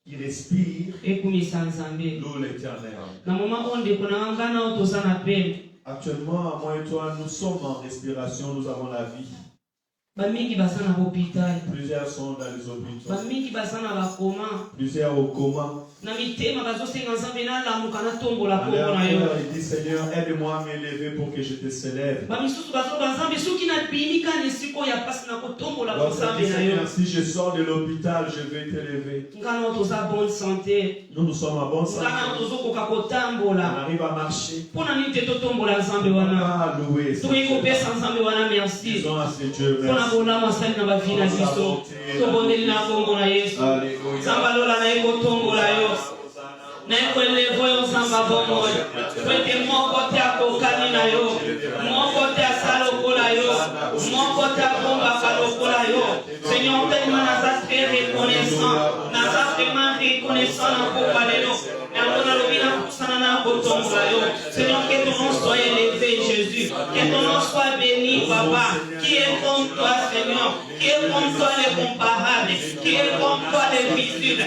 Qui respire l'eau l'éternel. Actuellement, moi et toi, nous sommes en respiration, nous avons la vie. Plusieurs sont dans les hôpitaux. Plusieurs au coma. Il dit Seigneur, aide-moi à m'élever pour que je te célèbre. Si je sors de l'hôpital, je vais t'élever. Nous sommes en bonne santé. On arrive à marcher. On va louer. Disons à ce Dieu merci. Seigneur, tellement très reconnaissant, Seigneur, que ton nom soit élevé, Jésus, que ton nom soit béni, Papa. Qui est comme toi, Seigneur? Qui est comme toi l'incomparable? Qui est comme toi l'invisible?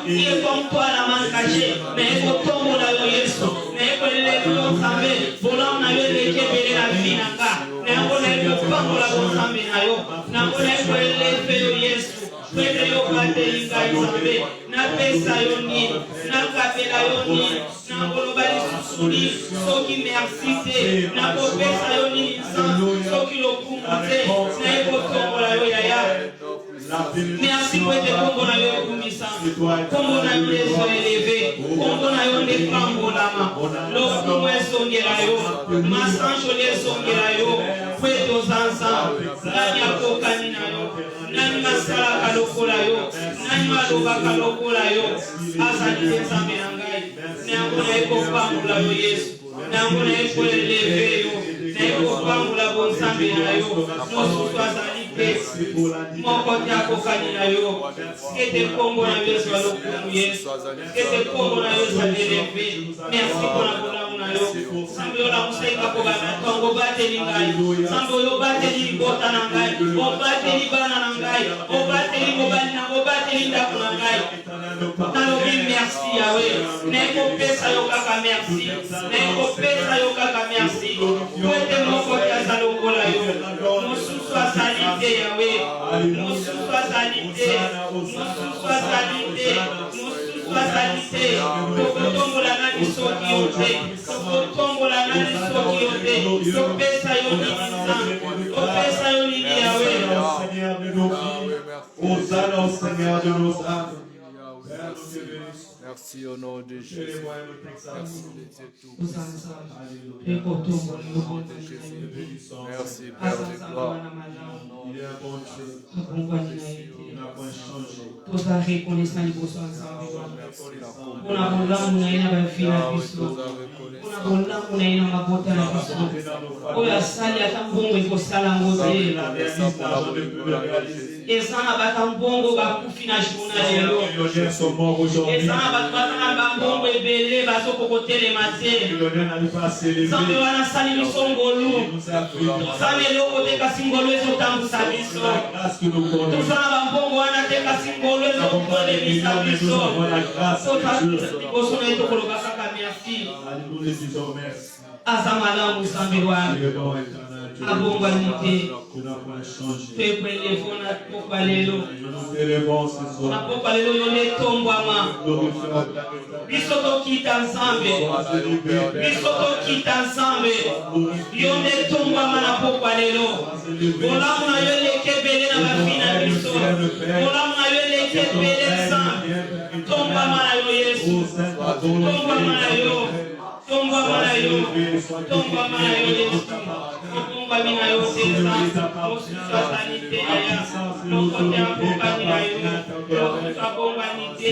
Qui est comme toi la main cachée? Mais au tombeau là, Yesu, mais pour les gens savent, volant na yo les kebele la vie nanga, mais on est au pango la bonne na yo, na on est pour les faire Yesu. Pwede yo kate inga isambe, na pesa yoni, na kapela yoni, na kolobali susuli, soki merci te, na kopesa yoni lisan, soki lokumute, na ekotombola yo yaya. Merci pour te kombo na yo kumisa, kombo na yo leso eleve, kombo na yo ne kambo lama, lokumu esongela yo, masancho lesongela yo, pweto zanza, nani akokani na yo. Nani masala kalokola yo, nani maloba kalokola yo, azali nzambe na ngai, nango na ekopambola yo Yesu, nango na ekoeleve yo, na ekopambola bonzambe na yo, mosusu azali te, moko te akokani na yo, ete kombo na yo ezwa lokumu Yesu, ete kombo na yo ezali eleve, merci mpona bolamu na yo, nzambe yo nakosaika kobana tongo bateli ngai, nzambe oyo bateli libota na ngai, obateli bana na ngai, obateli mobali na obateli ndako na ngai. Nalobi merci Yahweh, nekopesa yo kaka merci, nekopesa yo kaka merci, po ete moko te aza lokola yo, mosusu azali te Yahweh, mosusu azali te, mosusu azali te, mosusu azali te, tokotombola nani soki yo te, tokotombola nani soki yo te, Topesa yo libisa. Topesa yo libia we. Seigneur de nos vies. Hosanna au Seigneur de nos âmes. Merci au nom de Jésus. Merci de tout. Merci Père de gloire. Il est un bon Dieu. Il n'a point changé. Ezana bakambongo bakufina juna lelo. Ezana bakambongo ebele bazokokotele mate. Zambe wana sali misongolu. Tozane loko teka singolo ezotambusa biso. Tozana bambongo wana teka singolo ezokotele bisa biso. Liboso na yeto koloba kaka merci. Azamala musambe wana. Abongwa nite. Pepe levona popa lelo. Na popa lelo yone tombwama. Bisoto kita nzambe. Bisoto kita nzambe. Yone tombwama na popa lelo. Olamu na yole kebele na bafina biso. Olamu na yole kebele nzambe. Tombwama na yo Yesu. Tombwama na yo. Tombwama na yo. Tombwama na yo Yesu. Kumba mina yo sesa, mosusa sanite ya, mokote amboka mina yo, mosusa bomba nite,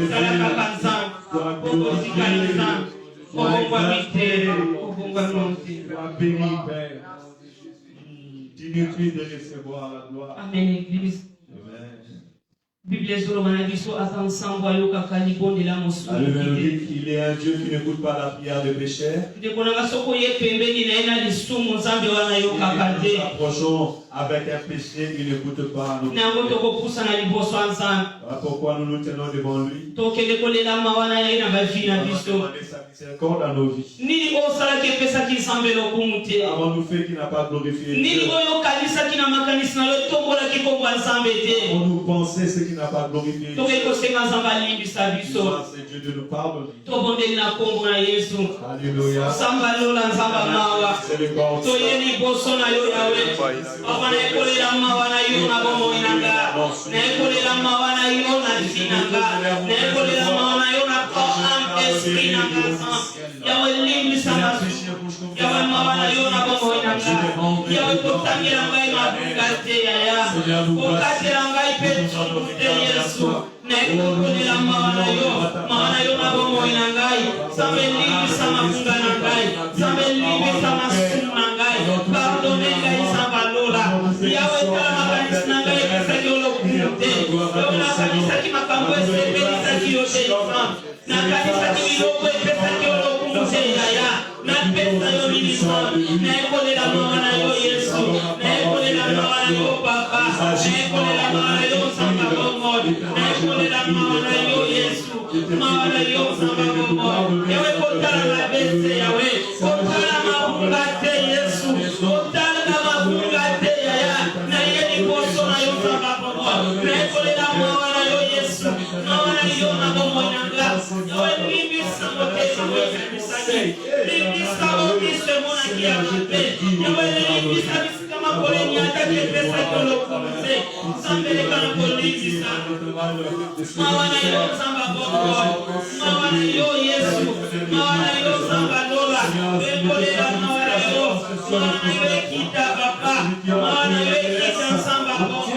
salaka kansan, boko sikanizan, obomba mite, obomba nonte. Béni Père, digne-tu de recevoir la gloire. Amen, Église. Bible Zoromana biso atansango yo kakali bonde la mosu. Il est un Dieu qui n'écoute pas la prière de pécheurs. De konanga soko ye pembeni na ina lisumu nzambe wana yo kakade. Nous approchons avec un péché, il n'écoute pas nos prières. Nango toko pusa na liboso nzambe. Pourquoi nous nous tenons devant lui? Tokele kolela mawana ya ina bafina biso. Dans nos vies. Nini osala ke pesa ki nzambe lokumute. Avons-nous fait qui n'a pas glorifié Dieu? Nini oyo kanisa ki na makanisa na yo tombola ki komba nzambe te. Avons-nous pensé ce qui n'a pas glorifié Dieu? Tokeko senga nzamba limbisa biso. C'est Dieu de nous pardonner. Tobondeli na kombo na Yesu. Alléluia. Samba lola nzamba mawa. C'est le corps. Toyeli boso na yo yawe. Baba na ekolela mawa na yo na bomo inanga. Na ekolela mawa na yo na tinanga. Na ekolela mawa na yo na corps âme esprit nanga. Yawe limbisa na yawe mawa na yo na bomo inanga. Yawe kotangira ngai mabungate yaya. Kokatira ngai pe tukute Yesu. Na ekolela mawa na yo na bomo inangai. Sambe limbisa mafunga na ngai. Sambe limbisa masumu na ngai. Pardonne ngai samba lola. Yawe tala makanisi na ngai pesa ki olo kumute. Yawe na kanisa ki makambo esepe nisa ki yote ifam. Na kanisa ki miloko pesa ki olo kumute yaya. Na pesa yo minisa. Na ekolela mawa na yo Yesu. Na ekolela mawa na yo papa. Na ekolela mawa na yo samba bongo. Na ekolela mawa na yo Yesu. Mawa na yo samba bongo. Yawe kotala na bese yawe. Kotala mabungate Yesu. Kotala na mabungate yaya. Na yeni boso na yo samba bongo. Na ekolela mawa na yo Yesu. Mawa na yo na bongo nyanga. Yawe mimi sambo kesa mwese misaki. Mimi sambo kise mona kia mape. Yawe mimi sabi kama kole nyata kepesa kolo kumse. Sambele kana polisi sana. Mawa na yo samba bongo. Mawa na yo Yesu. Mawa na yo samba lola. Ekolela mawa na yo. Mawa na yo ekita papa. Mawa na yo ekita samba bongo.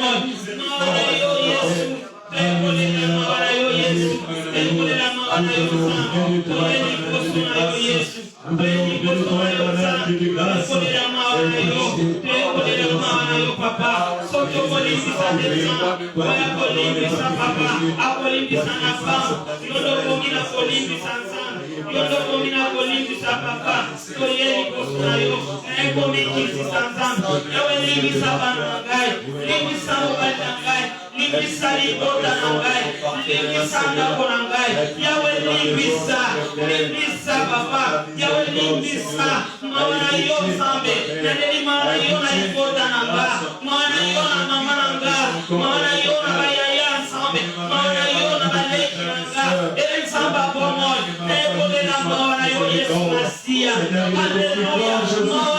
Mawa na yo Yesu. Ekolela mawa na yo Yesu. Ekolela mawa na yo samba. Toyeni kosu na yo Yesu. Toyeni kosu na yo samba. Ekolela mawa na yo. Ekolela mawa na yo papa. Soto polisi sa desa. Oya polimbisa papa. Apolimbisa na fama. Yodo komina polimbisa nzana. Yodo komina polimbisa papa. Toyeni kosu na yo. Eko mikisi sa nzana. Yawe limbisa banangai. Limbisa mokatangai. Limbisa libota nangai. Limbisa ndako nangai. Yawe limbisa. Limbisa papa. Yawe limbisa. Mawana yo zambe. Nandeli mawana yo na libota nanga. Mawana yo na mama nanga. Mawana yo na bayaya nsambe. Mawana yo na baleki nanga. Ele nsamba pomoy. Ekolela mawana yo Yesu Masia. Hallelujah.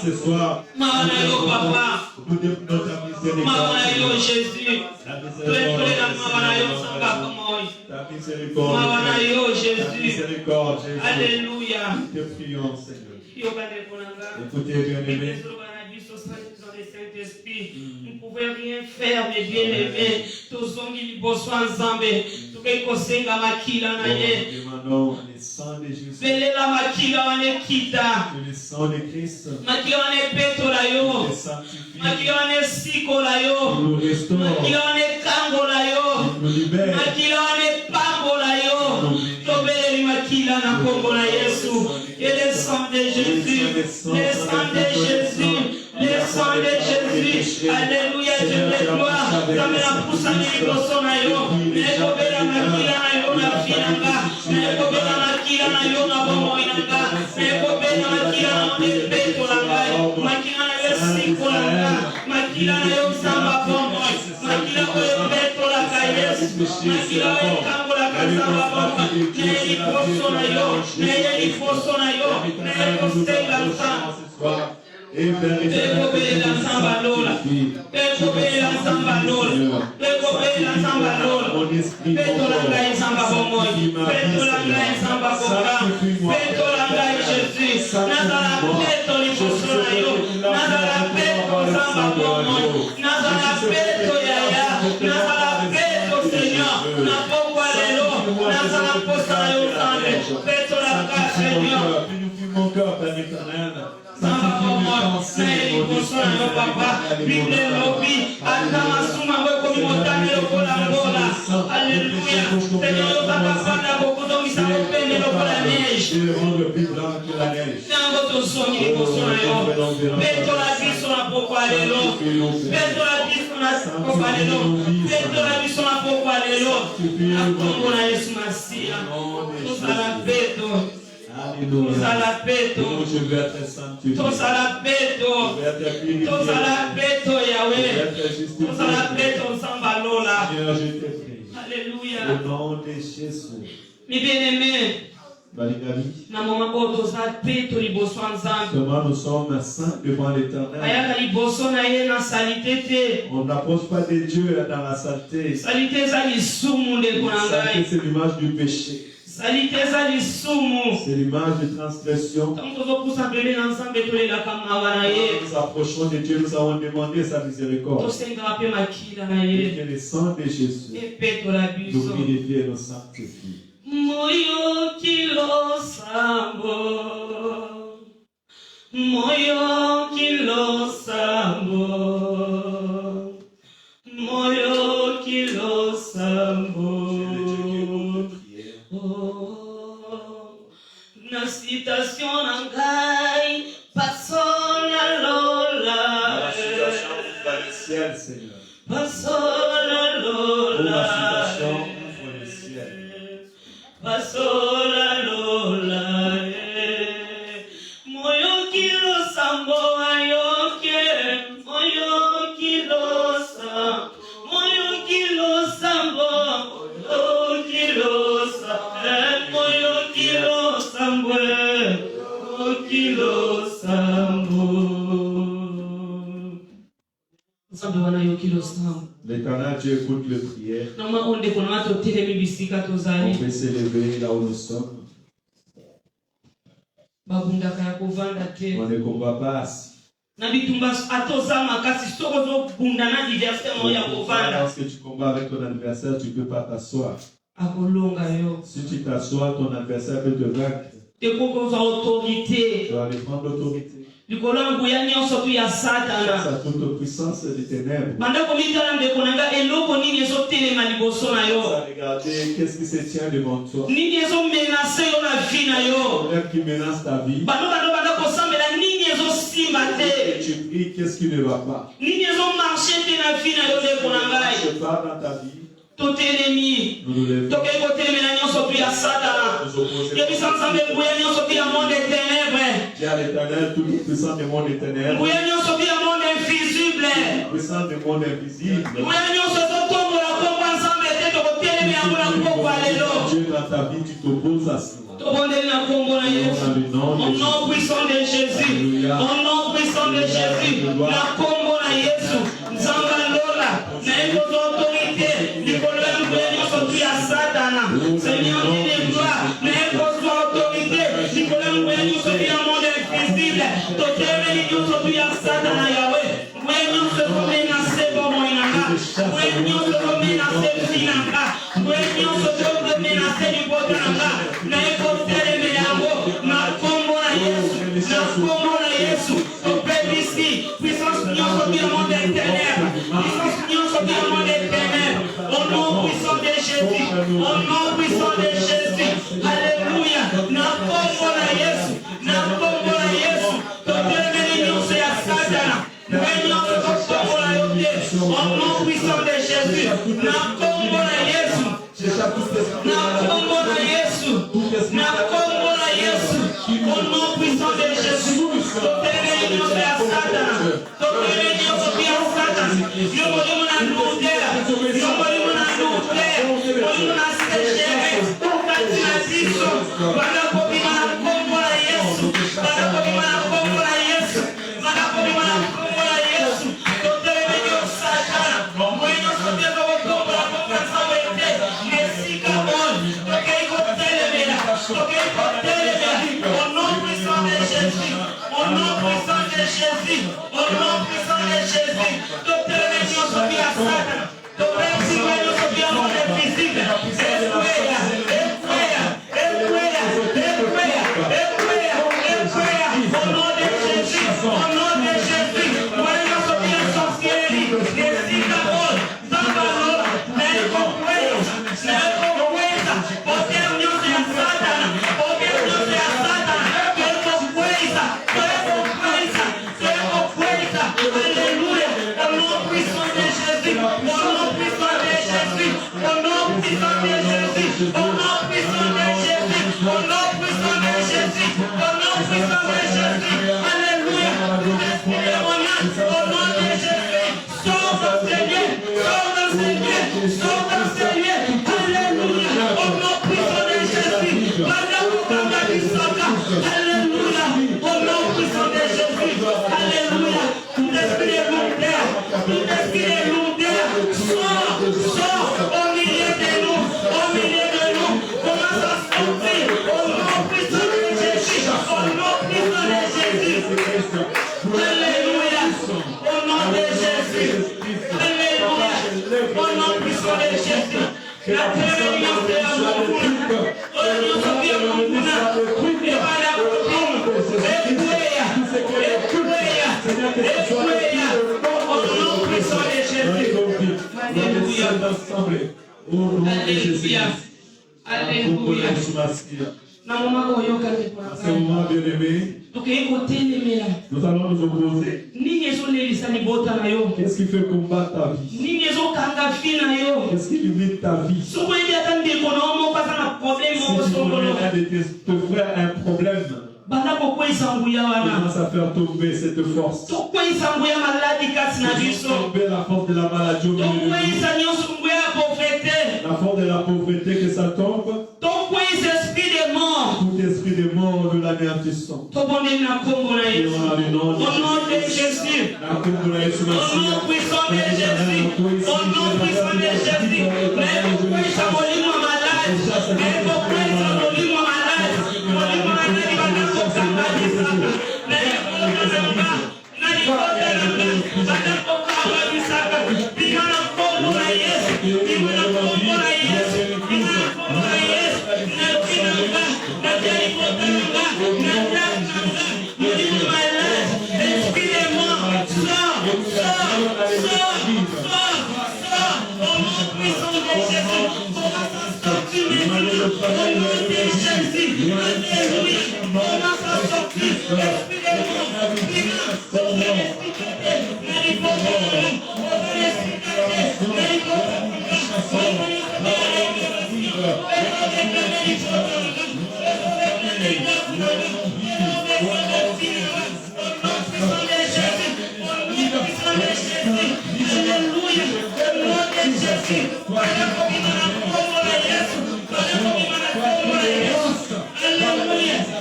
Ce soir, Jésus, alléluia. te prions, Seigneur. Écoutez, bien-aimés. Nous ne pouvons rien faire, mes bien-aimés. Tous les besoins ensemble. Tout ce qui est Demandons le sang de Jésus. Le sang de Christ. Le sanctifie. Nous restaure. Nous libère. Et le sang de Jésus, le sang de Jésus, le sang de Jésus, alléluia, je te gloire, comme la pousse à l'émotion, nekobela makila na yo na finanga, nekobela makila na yo na bomoinanga, nekobela makila na nepeto langa, makila na yo siko langa, makila na yo samba bomo, makila yo peto langa Yesu, makila yo kango langa samba bomo, neye iposo na yo, neye iposo na yo, neye kostela samba. Ekobela samba lola, ekobela samba lola, ekobela samba lola, peto langa samba bomoy, peto langa samba boka, peto langa Jésus, nazala peto liposo na yo, nazala peto samba bomoy, nazala peto yaya, nazala peto Seigneur, na pokwa lelo, nazala posa na yo sande, peto langa Seigneur. Mon cœur, Père éternel. Je veux être sanctifié. Alléluia. Au nom de Jésus. Mes bien-aimés, comment nous sommes saints devant l'Éternel. On n'approche pas de Dieu dans la saleté. La saleté, c'est l'image du péché. C'est l'image de transgression. Quand nous approchons de Dieu, nous avons demandé sa miséricorde. Et que le sang de Jésus nous purifie et nous sanctifie. Moyo kilo sambo, moyo kilo sambo, moyo kilo sambo. Na citation nangai pasona lola. La situation ouvre le ciel, Seigneur. Pasona lola. La situation ouvre le ciel. Pasona lola. Moyo kilo sambo ayoke, moyo kilo sambo, moyo kilo sambo, moyo kilo sambo, moyo kilo sambo, moyo kilo sambo. L'Éternel Dieu écoute les prières. On peut s'élever là où nous sommes. On ne combat pas assis. Lorsque tu combats avec ton adversaire, tu ne peux pas t'asseoir. Si tu t'assois, ton adversaire peut te vaincre. Tu vas aller prendre l'autorité. Sa toute puissance des ténèbres. Regardez qu'est-ce qui se tient devant toi. Problème qui menace ta vie. Et tu pries, qu'est-ce qui ne va pas. Ne marche pas dans ta vie. tout ennemi, tout côté maintenant sorti à Satan. Et puis ça ensemble bouillon sorti à monde des ténèbres. Qui a l'Éternel tout puissant du monde des ténèbres. Bouillon sorti à monde invisible. Puissant du monde invisible. Bouillon sorti tombe la combat ensemble et tout côté ennemi à mon combat les lots. Dieu dans ta vie tu t'opposes à cela. Au nom puissant de Jésus, au nom puissant de Jésus, la combo na Yesu, Nzamba Lola, na eko autorité, Nicolas Mbouénion sorti à Satana, Seigneur de gloire, na eko autorité, Nicolas Mbouénion sorti à monde invisible, Totere Mbouénion sorti à Satana Yahweh, Mbouénion se promène à Sebo Moinanga, Mbouénion se promène à Sebo Sinanga, Mbouénion se promène à Sebo Botananga, na eko puissance union sur le monde des ténèbres, puissance union sur le monde des ténèbres, au nom puissant de Jésus, au nom puissant de Jésus, alléluia, na kombo na Yesu, toute réunion c'est à Satana, réunion c'est au kombo na yote, au nom puissant de Jésus, na kombo na Yesu, na kombo na Yesu, na kombo na Yesu, au nom puissant de Jésus, toute réunion c'est à Satana, toute réunion c'est à Satana, yo voulons na nouvelle, yo voulons na nouvelle, voulons na sécher, kati na biso, bana kobima na kombo na Yesu, bana kobima na kombo na Yesu, bana kobima na kombo na Yesu, toute réunion Satana, réunion c'est à kombo na kombo na sawete, mesika on, tokei kotelemela, au nom puissant de Jésus, au nom puissant de Jésus, au nom puissant de Jésus, toute réunion sur à Satan, toute réunion sur le monde invisible, au nom de Jésus, au nom de Jésus, réunion sur la sorcellerie, les synagogues, Zambalo, les compagnies, Alléluia. C'est un moment bien aimé. Nous allons nous opposer. Qu'est-ce qui fait combattre ta vie? Qu'est-ce qui limite ta vie? Si ton l'un de tes frères a un problème, commence à faire tomber cette force. Tomber la force de la maladie au milieu de nous. La force de la pauvreté que ça tombe. Tout esprit de mort de l'anéantissant. Au nom de Jésus. Au nom puissant de Jésus. Au nom puissant de Jésus. Alléluia.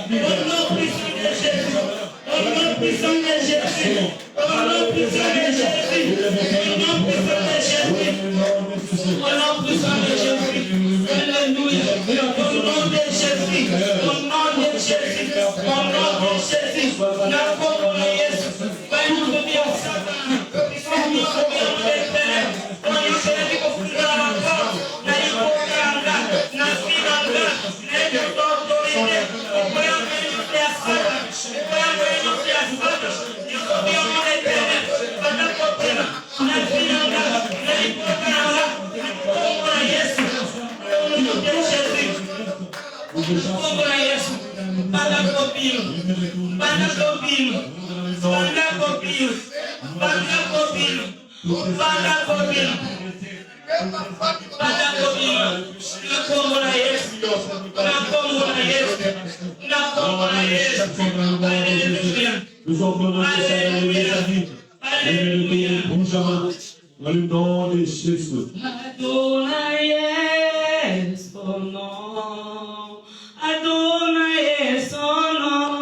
vie. Au nom puissant de Jésus. Au nom puissant de Jésus. Au nom puissant de Jésus. Au nom puissant de Jésus. Au nom puissant de Jésus. Alléluia. Au nom de Jésus. Au nom de Jésus. Au nom de Jésus. Na kombo na Yesu. Bayumbia Satana. Bayumbia Mtetene. Bayumbia kufungula makao. Na ipokanga. Na finanga. Na itotorinde. Bayumbia Satana. Bayumbia Satana. Bayumbia Mtetene. Bayumbia na finanga. Na ipokanga. Na kombo na Yesu. Au nom de Jésus. Kombo na Yesu. Banda kopilo. Banda kopilo. Banda kopilo. Banda kopilo. Banda kopilo. Banda kopilo. Na kombo na Yesu. Na kombo na Yesu. Na kombo na Yesu. Alléluia. Nous ordonnons que ça ait sa vie. Alléluia. Dans le nom de Jésus. Adonai est son nom. Adonai est son nom.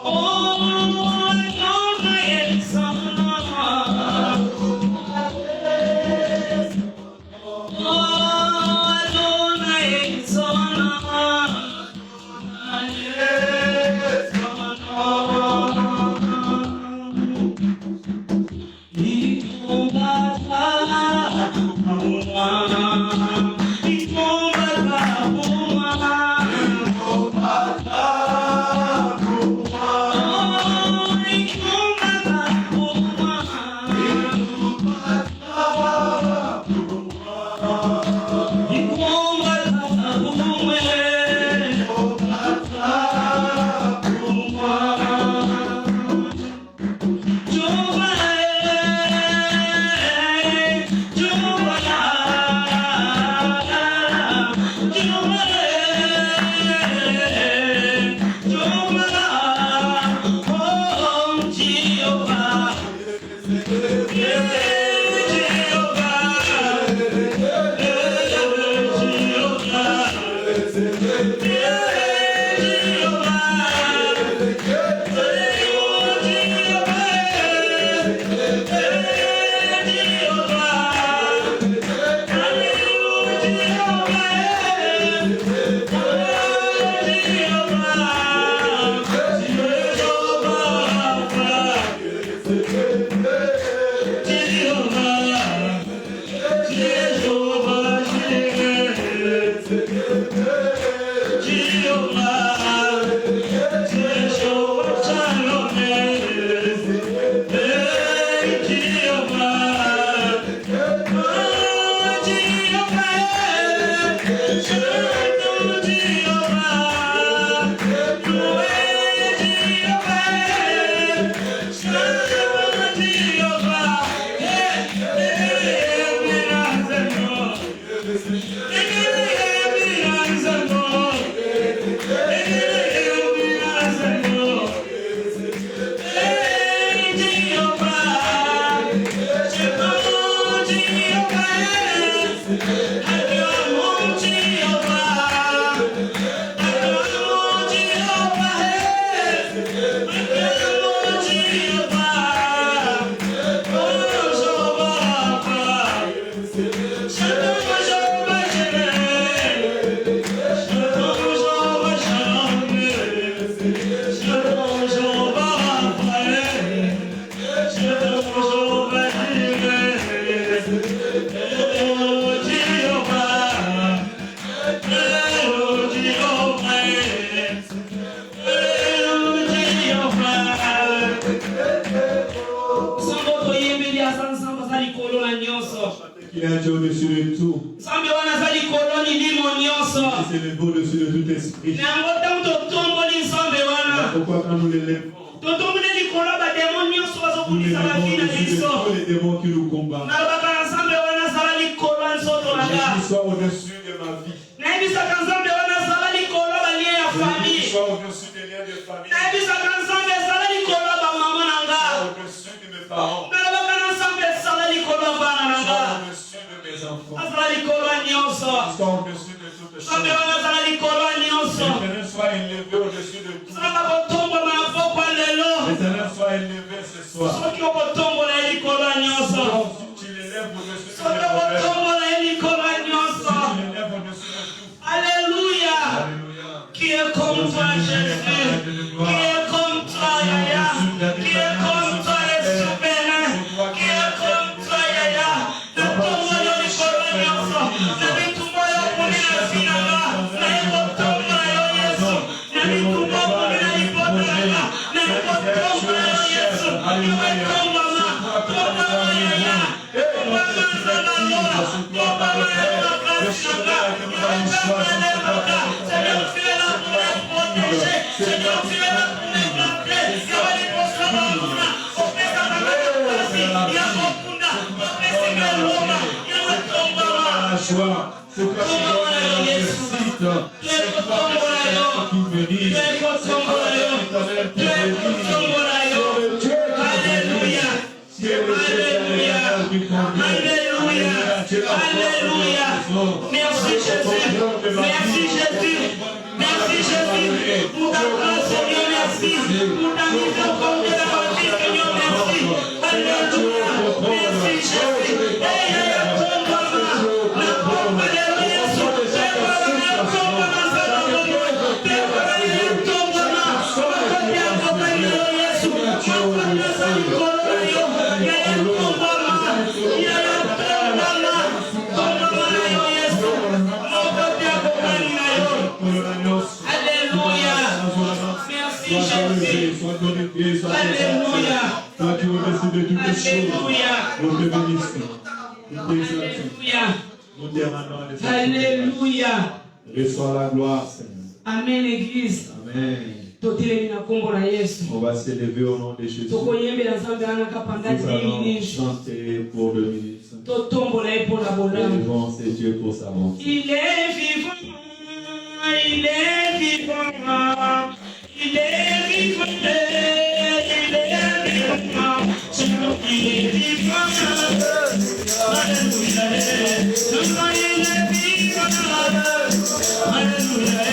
Oh, Adonai est son nom. Oh, Adonai est son nom. Il combattra pour moi. Il combattra pour moi. Il combattra pour moi. Oh, il combattra pour moi. Il combattra pour moi. Il combattra pour moi. Il combattra pour moi. Il a été au-dessus de tout. C'est le beau dessus de tout esprit. Pourquoi quand nous l'élèvons, nous l'élèvons au-dessus de tous les démons qui nous combattent. Jésus soit au-dessus de ma vie. Jésus soit au-dessus des liens de famille. Au-dessus de mes parents. Soit au-dessus de mes enfants. Soit au-dessus de toutes choses. L'Éternel soit élevé au-dessus de tout. L'Éternel soit élevé ce soir. Donc, tu l'élèves au-dessus de tes problèmes. Tu l'élèves au-dessus de tout. Alléluia. Qui est comme toi, Jésus? Qui est comme toi, Yaya? Qui est comme toi, le souverain? Qui est comme toi, Yaya? Ne tombe dans les colonies, ne lui tombe dans les finales, ne lui tombe dans les Yesu, ne lui tombe dans les hypothèques, ne lui tombe dans les Yesu, ne lui tombe dans Seigneur, tu es là pour les montrer. Alléluia. Merci Jésus. Merci Jésus. Merci Jésus. Pour ta grâce, Seigneur, merci. Pour ta miséricorde de la vie, Seigneur, merci. Alléluia. Merci Jésus. Alléluia. Toi qui remercies de toutes les choses. Nous te bénissons. Nous t'exaltons. Nous demandons les Alléluia. Reçois la gloire, Seigneur. Amen, Église. Amen. On va s'élever au nom de Jésus. Nous allons chanter pour le ministre. Élevons ces dieux pour sa bonté. Il est vivant. Il est vivant. Il est vivant. Il est vivant. Il est vivant. Alléluia. Il est vivant. Alléluia.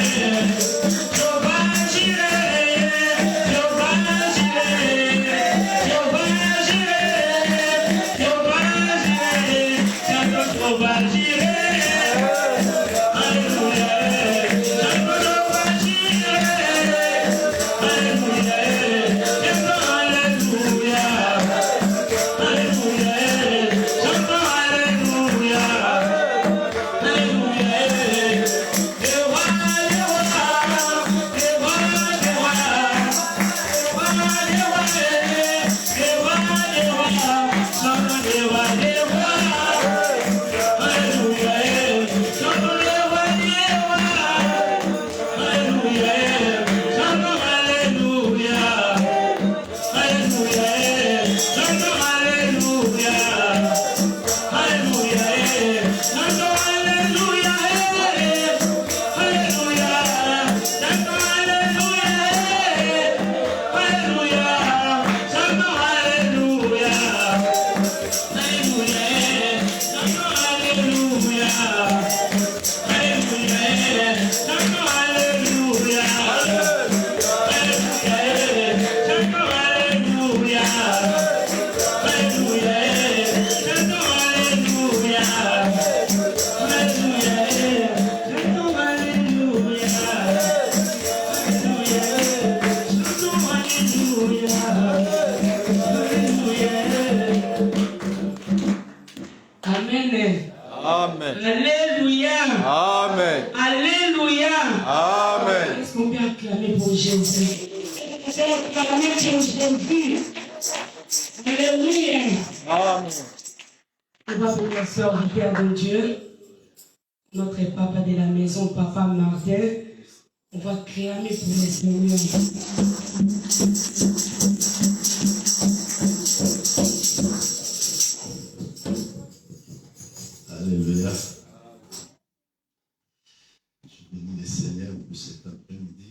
Amen. Alléluia. Amen. Alléluia. Amen. Est-ce qu'on peut acclamer pour Jésus? Acclamer pour Jésus. Alléluia. Amen. On va commencer au Père de Dieu, notre papa de la maison, papa Martin. On va clamer pour le Seigneur. Alléluia. Je bénis le Seigneur pour cet après-midi.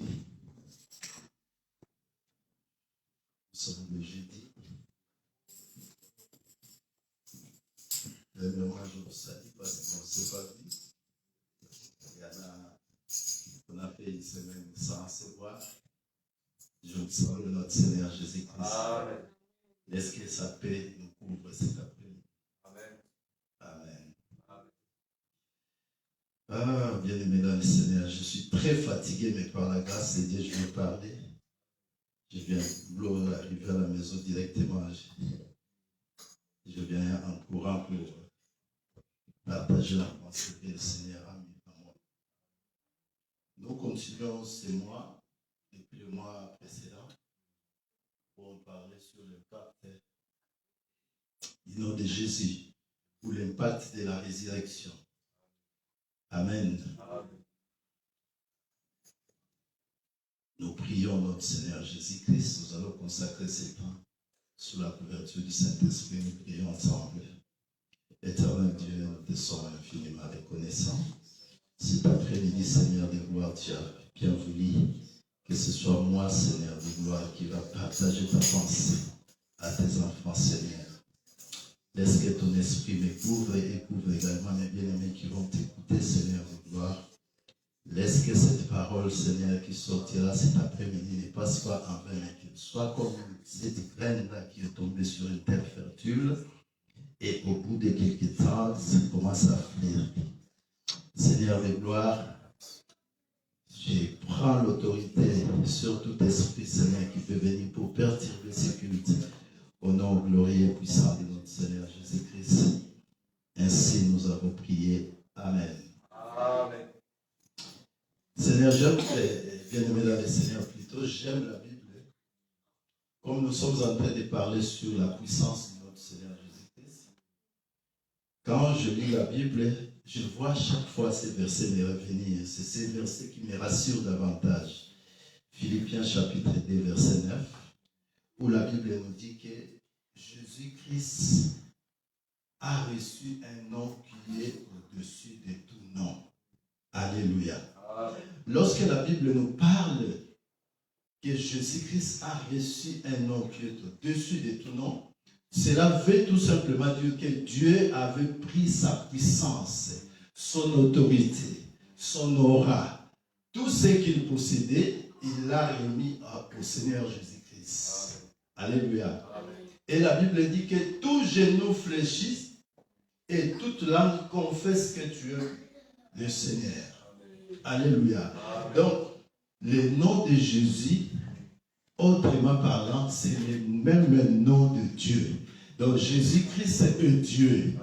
Nous sommes le jeudi. Premièrement, je vous salue parce qu'on ne s'est pas vu. Il y en a fait une semaine sans se voir. Je me sens de notre Seigneur Jésus-Christ. Laisse que sa paix nous couvre cet après-midi. Amen. Amen. Ah, bien-aimé dans le Seigneur, je suis très fatigué, mais par la grâce de Dieu, je vais parler. Je viens d'arriver à la maison directement. Je viens en courant pour partager la pensée que le Seigneur a mis en moi. Nous continuons ce mois, depuis le mois précédent, pour parler sur l'impact du nom de Jésus, ou l'impact de la résurrection. Amen. Nous prions notre Seigneur Jésus-Christ. Nous allons consacrer ce temps sous la couverture du Saint-Esprit. Nous prions ensemble. Éternel Dieu, nous te sommes infiniment reconnaissants. Cet après-midi, Seigneur de gloire, tu as bien voulu que ce soit moi, Seigneur de gloire, qui va partager ta pensée à tes enfants, Seigneur. Laisse que ton esprit me couvre et couvre également mes bien-aimés qui vont t'écouter, Seigneur de gloire. Laisse que cette parole, Seigneur, qui sortira cet après-midi ne passe pas en vain, mais qu'elle soit comme cette graine-là qui est tombée sur une terre fertile et au bout de quelques temps, ça commence à fleurir. Seigneur de gloire, je prends l'autorité sur tout esprit, Seigneur, qui peut venir pour perturber ce culte. Au nom glorieux et puissant de notre Seigneur Jésus-Christ. Ainsi nous avons prié. Amen. Amen. Seigneur, j'aime, bien-aimé dans le Seigneur, plutôt, j'aime la Bible. Comme nous sommes en train de parler sur la puissance de notre Seigneur Jésus-Christ, quand je lis la Bible, je vois chaque fois ces versets me revenir. C'est ces versets qui me rassurent davantage. Philippiens chapitre 2, verset 9, où la Bible nous dit que Jésus-Christ a reçu un nom qui est au-dessus de tout nom. Alléluia. Amen. Lorsque la Bible nous parle que Jésus-Christ a reçu un nom qui est au-dessus de tout nom, cela veut tout simplement dire que Dieu avait pris sa puissance, son autorité, son aura, tout ce qu'il possédait, il l'a remis au Seigneur Jésus-Christ. Alléluia. Amen. Et la Bible dit que tout genou fléchisse et toute langue confesse que tu es le Seigneur. Amen. Alléluia. Amen. Donc, le nom de Jésus, autrement parlant, c'est le même nom de Dieu. Donc, Jésus-Christ est un Dieu.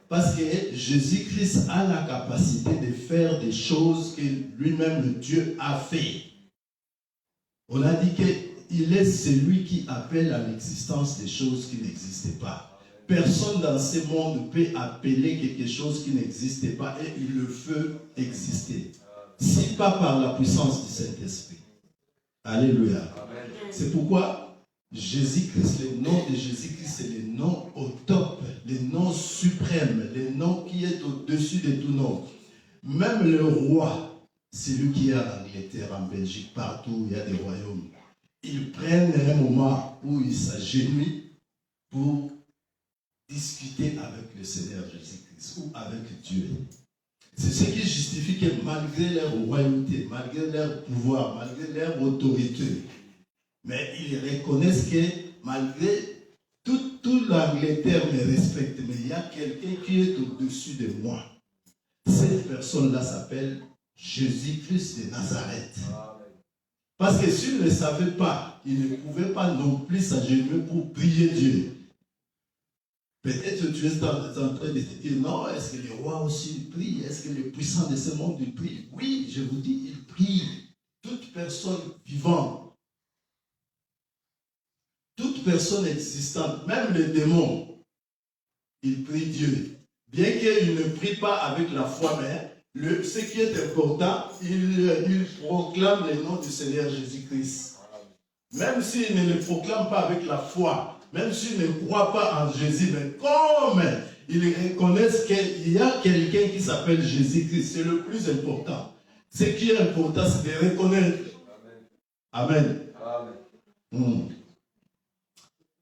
Parce que Jésus-Christ a la capacité de faire des choses que lui-même Dieu a fait. On a dit qu'il est celui qui appelle à l'existence des choses qui n'existaient pas. Personne dans ce monde ne peut appeler quelque chose qui n'existait pas et il le fait exister. Si pas par la puissance du Saint-Esprit. Alléluia. Amen. C'est pourquoi Jésus-Christ, le nom de Jésus-Christ, c'est le nom au top, le nom suprême, le nom qui est au-dessus de tout nom. Même le roi, celui qui est en Angleterre, en Belgique, partout où il y a des royaumes, ils prennent un moment où ils s'agenouillent pour discuter avec le Seigneur Jésus-Christ ou avec Dieu. C'est ce qui justifie que malgré leur royauté, malgré leur pouvoir, malgré leur autorité, mais ils reconnaissent que malgré toute l'Angleterre me respecte, mais il y a quelqu'un qui est au-dessus de moi. Cette personne-là s'appelle Jésus-Christ de Nazareth. Parce que s'ils ne le savaient pas, ils ne pouvaient pas non plus s'agenouiller pour prier Dieu. Peut-être tu es en train de te dire, non, est-ce que les rois aussi prient? Est-ce que les puissants de ce monde prient? Oui, je vous dis, ils prient. Toute personne vivante, toute personne existante, même les démons, ils prient Dieu. Bien qu'ils ne prient pas avec la foi, mais ce qui est important, ils proclament le nom du Seigneur Jésus-Christ. Même s'ils ne le proclament pas avec la foi, même s'ils ne croient pas en Jésus, mais comme ils reconnaissent qu'il y a quelqu'un qui s'appelle Jésus-Christ, c'est le plus important. Ce qui est important, c'est de reconnaître. Amen. Amen.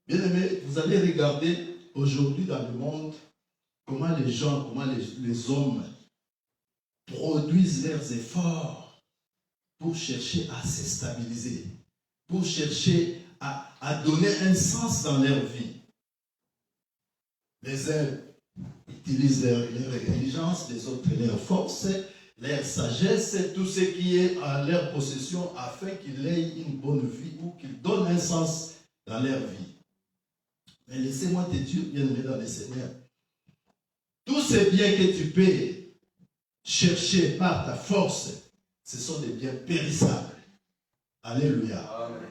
Bien aimé, vous allez regarder aujourd'hui dans le monde comment les gens, comment les hommes produisent leurs efforts pour chercher à se stabiliser, pour chercher à donner un sens dans leur vie. Les uns utilisent leur intelligence, les autres leur force, leur sagesse, tout ce qui est en leur possession afin qu'ils aient une bonne vie ou qu'ils donnent un sens dans leur vie. Mais laissez-moi te dire, bien-aimé dans le Seigneur, tous ces biens que tu peux chercher par ta force, ce sont des biens périssables. Alléluia. Amen.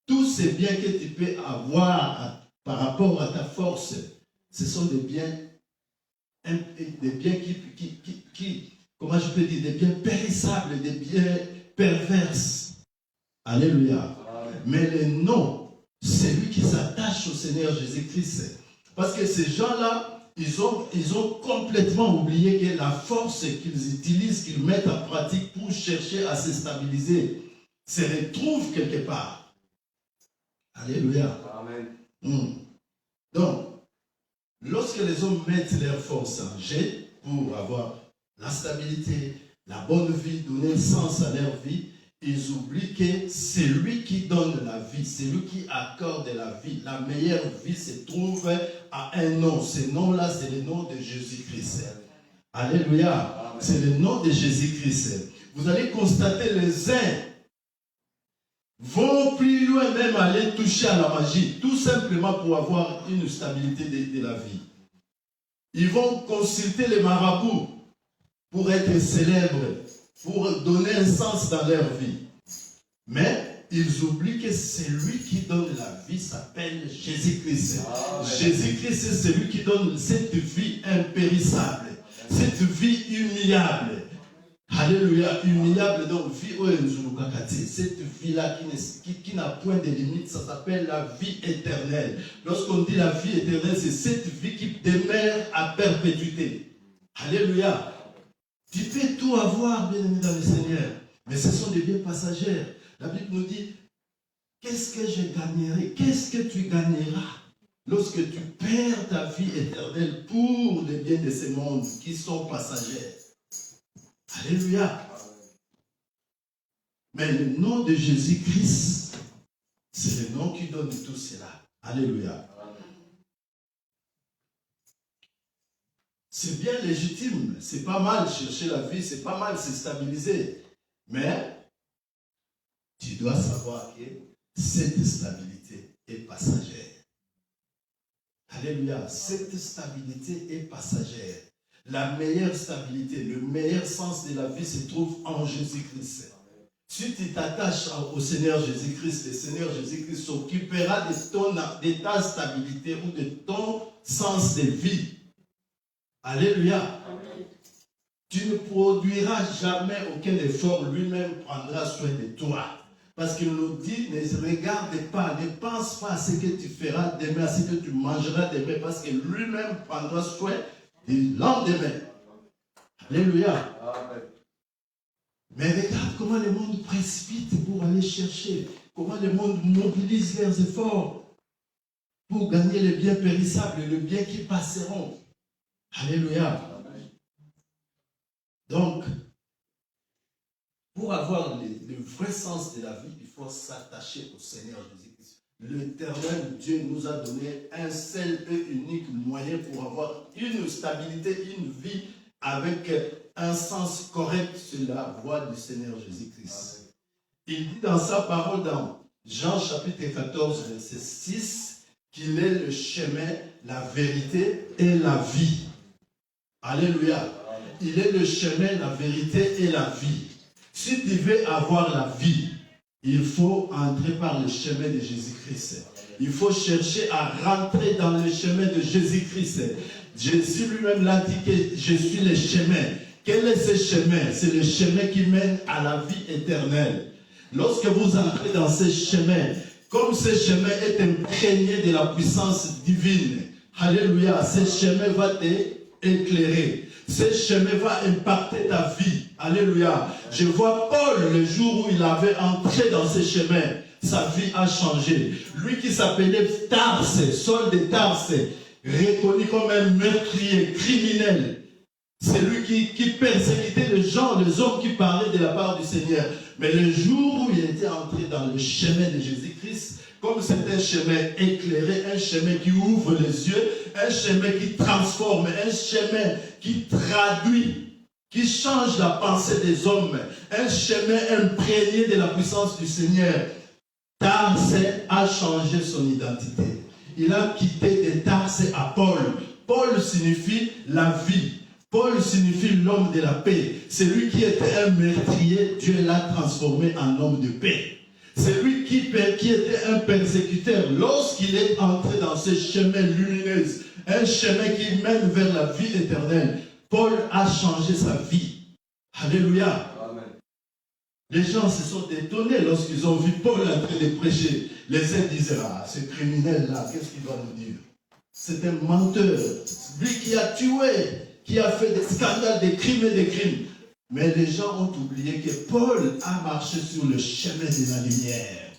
Tous ces biens que tu peux avoir par rapport à ta force, ce sont des biens qui comment je peux dire, des biens périssables, des biens perverses. Alléluia. Amen. Mais le nom, c'est lui qui s'attache au Seigneur Jésus-Christ. Parce que ces gens-là, ils ont complètement oublié que la force qu'ils utilisent, qu'ils mettent en pratique pour chercher à se stabiliser, se retrouve quelque part. Alléluia. Amen. Donc, lorsque les hommes mettent leur force en jeu pour avoir la stabilité, la bonne vie, donner sens à leur vie, ils oublient que c'est lui qui donne la vie, c'est lui qui accorde la vie. La meilleure vie se trouve à un nom. Ce nom-là, c'est le nom de Jésus-Christ. Alléluia. C'est le nom de Jésus-Christ. Vous allez constater les uns vont plus loin, même aller toucher à la magie, tout simplement pour avoir une stabilité de la vie. Ils vont consulter les marabouts pour être célèbres, pour donner un sens dans leur vie. Mais ils oublient que celui qui donne la vie s'appelle Jésus-Christ. Jésus-Christ, c'est celui qui donne cette vie impérissable, cette vie humiliable. Alléluia, humiliable, donc vie cette vie-là qui n'a point de limite, ça s'appelle la vie éternelle. Lorsqu'on dit la vie éternelle, c'est cette vie qui demeure à perpétuité. Alléluia. Tu peux tout avoir, bien-aimé dans le Seigneur, mais ce sont des biens passagers. La Bible nous dit, qu'est-ce que je gagnerai? Qu'est-ce que tu gagneras lorsque tu perds ta vie éternelle pour les biens de ce monde qui sont passagers? Alléluia. Mais le nom de Jésus-Christ, c'est le nom qui donne tout cela. Alléluia. C'est bien légitime, c'est pas mal chercher la vie, c'est pas mal se stabiliser. Mais tu dois savoir que cette stabilité est passagère. Alléluia. Cette stabilité est passagère. La meilleure stabilité, le meilleur sens de la vie se trouve en Jésus-Christ. Si tu t'attaches au Seigneur Jésus-Christ, le Seigneur Jésus-Christ s'occupera de ta stabilité ou de ton sens de vie. Alléluia. Tu ne produiras jamais aucun effort, lui-même prendra soin de toi. Parce qu'il nous dit, ne regarde pas, ne pense pas à ce que tu feras demain, à ce que tu mangeras demain, parce que lui-même prendra soin du lendemain. Alléluia. Amen. Mais regarde comment le monde précipite pour aller chercher, comment le monde mobilise leurs efforts pour gagner les biens périssables, les biens qui passeront. Alléluia. Amen. Donc, pour avoir le vrai sens de la vie, il faut s'attacher au Seigneur Jésus-Christ. L'Éternel Dieu nous a donné un seul et unique moyen pour avoir une stabilité, une vie avec un sens correct sur la voie du Seigneur Jésus-Christ. Il dit dans sa parole dans Jean chapitre 14, verset 6, qu'il est le chemin, la vérité et la vie. Alléluia. Il est le chemin, la vérité et la vie. Si tu veux avoir la vie, il faut entrer par le chemin de Jésus-Christ. Il faut chercher à rentrer dans le chemin de Jésus-Christ. Jésus lui-même l'a dit que je suis le chemin. Quel est ce chemin? C'est le chemin qui mène à la vie éternelle. Lorsque vous entrez dans ce chemin, comme ce chemin est imprégné de la puissance divine, alléluia, ce chemin va t'éclairer. Ce chemin va impacter ta vie. Alléluia. Je vois Paul le jour où il avait entré dans ce chemin. Sa vie a changé. Lui qui s'appelait Tarse, Saul de Tarse, reconnu comme un meurtrier criminel. C'est lui qui persécutait les hommes qui parlaient de la part du Seigneur. Mais le jour où il était entré dans le chemin de Jésus-Christ, comme c'est un chemin éclairé, un chemin qui ouvre les yeux, un chemin qui transforme, un chemin qui traduit, qui change la pensée des hommes, un chemin imprégné de la puissance du Seigneur, Tarse a changé son identité. Il a quitté de Tarse à Paul. Paul signifie la vie. Paul signifie l'homme de la paix. C'est lui qui était un meurtrier, Dieu l'a transformé en homme de paix. C'est lui qui était un persécuteur. Lorsqu'il est entré dans ce chemin lumineux, un chemin qui mène vers la vie éternelle, Paul a changé sa vie. Alléluia. Amen. Les gens se sont étonnés lorsqu'ils ont vu Paul en train de prêcher. Les uns disaient, ah, ce criminel-là, qu'est-ce qu'il va nous dire? C'est un menteur. Lui qui a tué, qui a fait des scandales, des crimes et des crimes. Mais les gens ont oublié que Paul a marché sur le chemin de la lumière.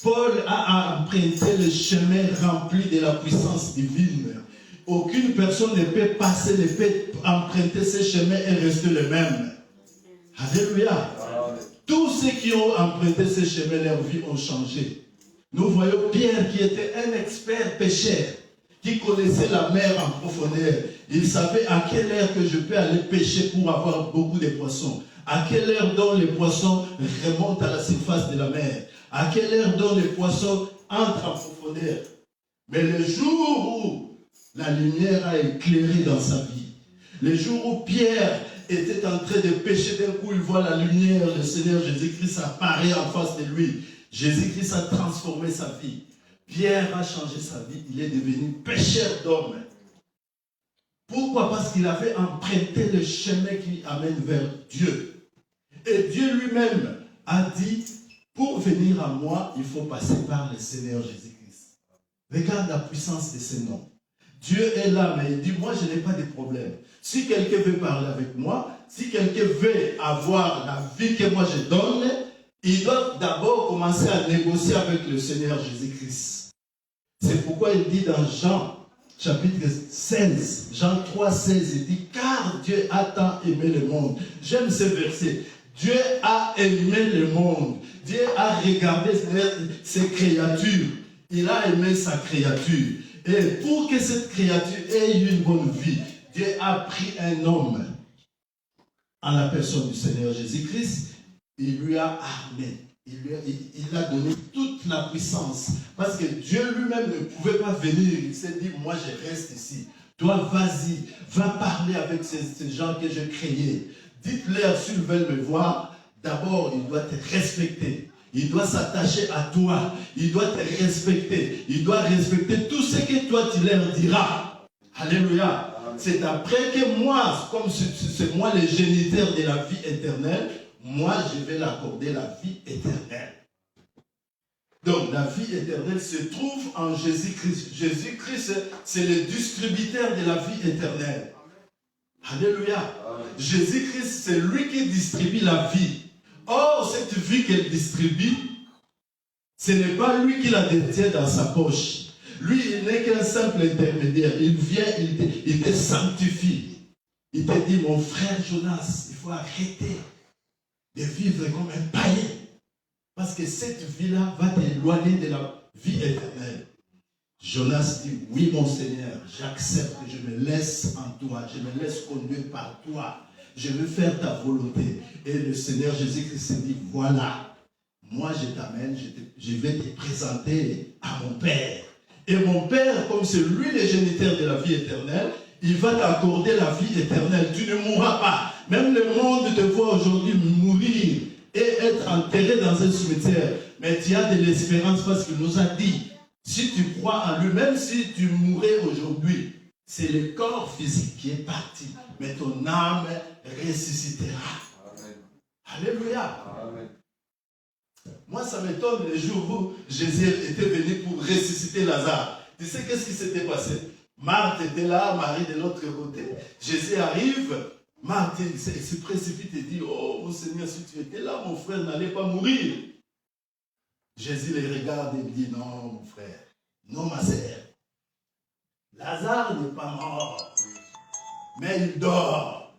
Paul a emprunté le chemin rempli de la puissance divine. Aucune personne ne peut passer, ne peut emprunter ce chemin et rester le même. Alléluia. Tous ceux qui ont emprunté ce chemin, leur vie ont changé. Nous voyons Pierre qui était un expert pêcheur, qui connaissait la mer en profondeur. Il savait à quelle heure que je peux aller pêcher pour avoir beaucoup de poissons. À quelle heure dont les poissons remontent à la surface de la mer. À quelle heure dont les poissons entrent en profondeur. Mais le jour où la lumière a éclairé dans sa vie, le jour où Pierre était en train de pêcher, d'un coup il voit la lumière, le Seigneur Jésus-Christ apparaît en face de lui. Jésus-Christ a transformé sa vie. Pierre a changé sa vie, il est devenu pêcheur d'hommes. Pourquoi? Parce qu'il avait emprunté le chemin qui amène vers Dieu. Et Dieu lui-même a dit, pour venir à moi, il faut passer par le Seigneur Jésus-Christ. Regarde la puissance de ce nom. Dieu est là, mais il dit, moi je n'ai pas de problème. Si quelqu'un veut parler avec moi, si quelqu'un veut avoir la vie que moi je donne, il doit d'abord commencer à négocier avec le Seigneur Jésus-Christ. C'est pourquoi il dit dans Jean, chapitre 16, Jean 3, 16, il dit, car Dieu a tant aimé le monde. J'aime ce verset. Dieu a aimé le monde. Dieu a regardé ses créatures. Il a aimé sa créature. Et pour que cette créature ait une bonne vie, Dieu a pris un homme en la personne du Seigneur Jésus-Christ. Il lui a armé. Il a donné toute la puissance. Parce que Dieu lui-même ne pouvait pas venir. Il s'est dit, moi je reste ici. Toi, vas-y, va parler avec ces gens que j'ai créés. Dites-leur, s'ils veulent me voir, d'abord, il doit te respecter. Il doit s'attacher à toi. Il doit te respecter. Il doit respecter tout ce que toi, tu leur diras. Alléluia. C'est après que moi, comme c'est moi le géniteur de la vie éternelle, moi, je vais l'accorder la vie éternelle. Donc, la vie éternelle se trouve en Jésus-Christ. Jésus-Christ, c'est le distributeur de la vie éternelle. Alléluia. Jésus-Christ, c'est lui qui distribue la vie. Or, cette vie qu'il distribue, ce n'est pas lui qui la détient dans sa poche. Lui, il n'est qu'un simple intermédiaire. Il vient, il te sanctifie. Il te dit, mon frère Jonas, il faut arrêter de vivre comme un païen. Parce que cette vie-là va t'éloigner de la vie éternelle. Jonas dit, oui mon Seigneur, j'accepte, je me laisse en toi, je me laisse conduire par toi. Je veux faire ta volonté. Et le Seigneur Jésus-Christ dit, voilà, moi je t'amène, je vais te présenter à mon Père. Et mon Père, comme c'est lui le géniteur de la vie éternelle, il va t'accorder la vie éternelle. Tu ne mourras pas. Même le monde te voit aujourd'hui mourir et être enterré dans un cimetière. Mais tu as de l'espérance parce qu'il nous a dit, si tu crois en lui, même si tu mourrais aujourd'hui, c'est le corps physique qui est parti, mais ton âme ressuscitera. Amen. Alléluia. Amen. Moi, ça m'étonne les jours où Jésus était venu pour ressusciter Lazare. Tu sais qu'est-ce qui s'était passé? Marthe était là, Marie de l'autre côté. Jésus arrive, Marthe se précipite et dit, oh mon Seigneur, si tu étais là, mon frère n'allait pas mourir. Jésus les regarde et dit, non mon frère, non ma sœur. Lazare n'est pas mort, mais il dort.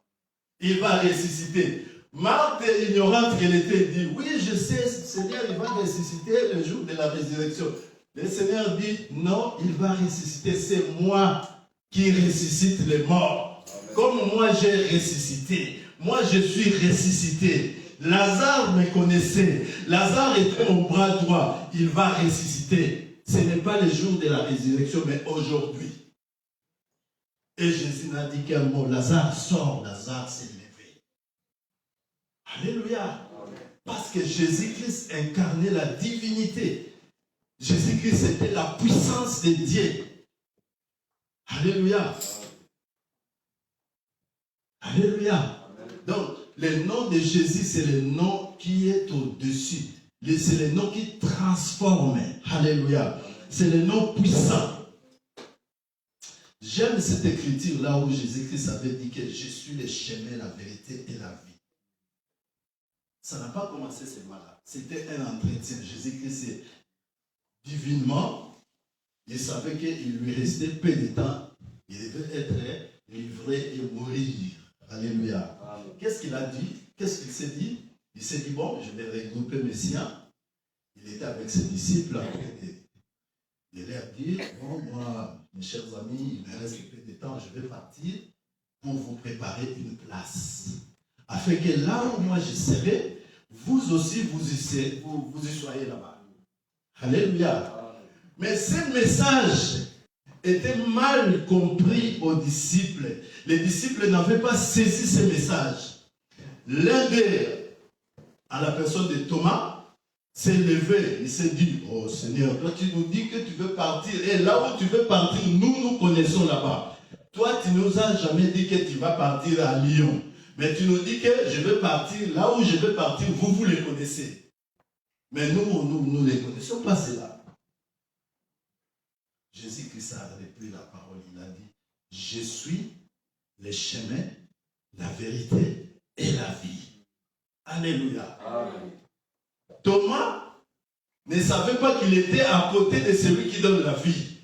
Il va ressusciter. Marthe, ignorante qu'elle était, dit, oui, je sais, Seigneur, il va ressusciter le jour de la résurrection. Le Seigneur dit, non, il va ressusciter, c'est moi qui ressuscite les morts. Amen. Comme moi j'ai ressuscité, moi je suis ressuscité. Lazare me connaissait, Lazare était mon bras droit, il va ressusciter. Ce n'est pas le jour de la résurrection, mais aujourd'hui. Et Jésus n'a dit qu'un mot, Lazare sort, Lazare s'est levé. Alléluia. Amen. Parce que Jésus-Christ incarnait la divinité. Jésus-Christ était la puissance de Dieu. Alléluia. Alléluia. Donc, le nom de Jésus, c'est le nom qui est au-dessus. C'est le nom qui transforme. Alléluia. C'est le nom puissant. J'aime cette écriture là où Jésus-Christ avait dit que je suis le chemin, la vérité et la vie. Ça n'a pas commencé seulement là. C'était un entretien. Jésus-Christ, divinement, il savait qu'il lui restait peu de temps. Il devait être livré et mourir. Alléluia. Qu'est-ce qu'il a dit? Qu'est-ce qu'il s'est dit? Il s'est dit, bon, je vais regrouper mes siens. Il était avec ses disciples. Il leur a dit, bon, moi, mes chers amis, il me reste peu de temps, je vais partir pour vous préparer une place. Afin que là où moi je serai, vous aussi, vous y soyez là-bas. Alléluia. Mais ce message était mal compris aux disciples. Les disciples n'avaient pas saisi ce message. L'un d'eux, à la personne de Thomas, s'est levé. Il s'est dit, oh Seigneur, toi tu nous dis que tu veux partir. Et là où tu veux partir, nous connaissons là-bas. Toi, tu nous as jamais dit que tu vas partir à Lyon. Mais tu nous dis que je veux partir. Là où je veux partir, vous les connaissez. Mais nous ne les connaissons pas, cela. Jésus-Christ a repris la parole. Il a dit, je suis le chemin, la vérité et la vie. Alléluia. Amen. Thomas ne savait pas qu'il était à côté de celui qui donne la vie.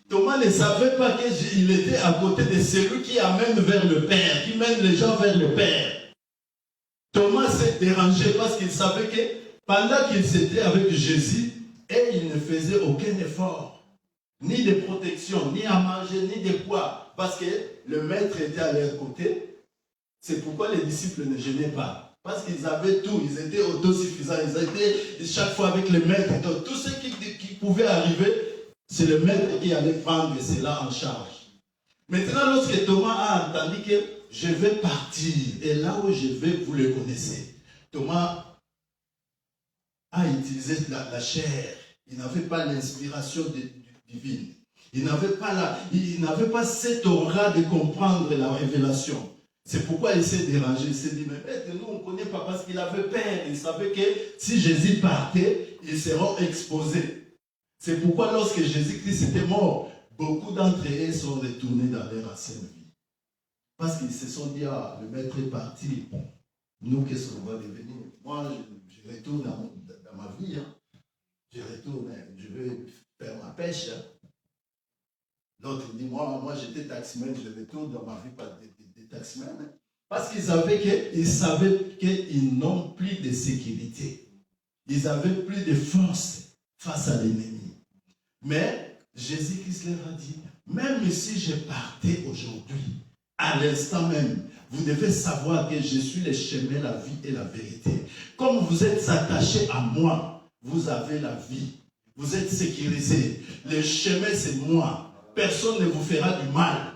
Thomas ne savait pas qu'il était à côté de celui qui amène vers le Père, qui mène les gens vers le Père. Thomas s'est dérangé parce qu'il savait que pendant qu'il était avec Jésus, et il ne faisait aucun effort. Ni de protection, ni à manger, ni de quoi. Parce que le maître était à leur côté. C'est pourquoi les disciples ne gênaient pas. Parce qu'ils avaient tout, ils étaient autosuffisants. Ils étaient chaque fois avec le maître. Donc, tout ce qui pouvait arriver, c'est le maître qui allait prendre cela en charge. Maintenant, lorsque Thomas a entendu que je vais partir, et là où je vais, vous le connaissez. Thomas a utilisé la chair. Il n'avait pas l'inspiration divine. Il n'avait pas cette aura de comprendre la révélation. C'est pourquoi il s'est dérangé. Il s'est dit, mais maître, nous on ne connaît pas parce qu'il avait peur. Il savait que si Jésus partait, ils seront exposés. C'est pourquoi lorsque Jésus-Christ était mort, beaucoup d'entre eux sont retournés dans leur ancienne vie. Parce qu'ils se sont dit, ah, le maître est parti. Nous, qu'est-ce qu'on va devenir? Moi, je retourne dans ma vie. Hein. Je retourne, je vais faire ma pêche. Hein. L'autre dit, moi j'étais taximan, je retourne dans ma vie par des taximans. Hein. Parce qu'ils savaient qu'ils n'ont plus de sécurité. Ils n'avaient plus de force face à l'ennemi. Mais Jésus-Christ leur a dit, même si je partais aujourd'hui, à l'instant même, vous devez savoir que je suis le chemin, la vie et la vérité. Comme vous êtes attachés à moi, vous avez la vie. Vous êtes sécurisés. Le chemin, c'est moi. Personne ne vous fera du mal.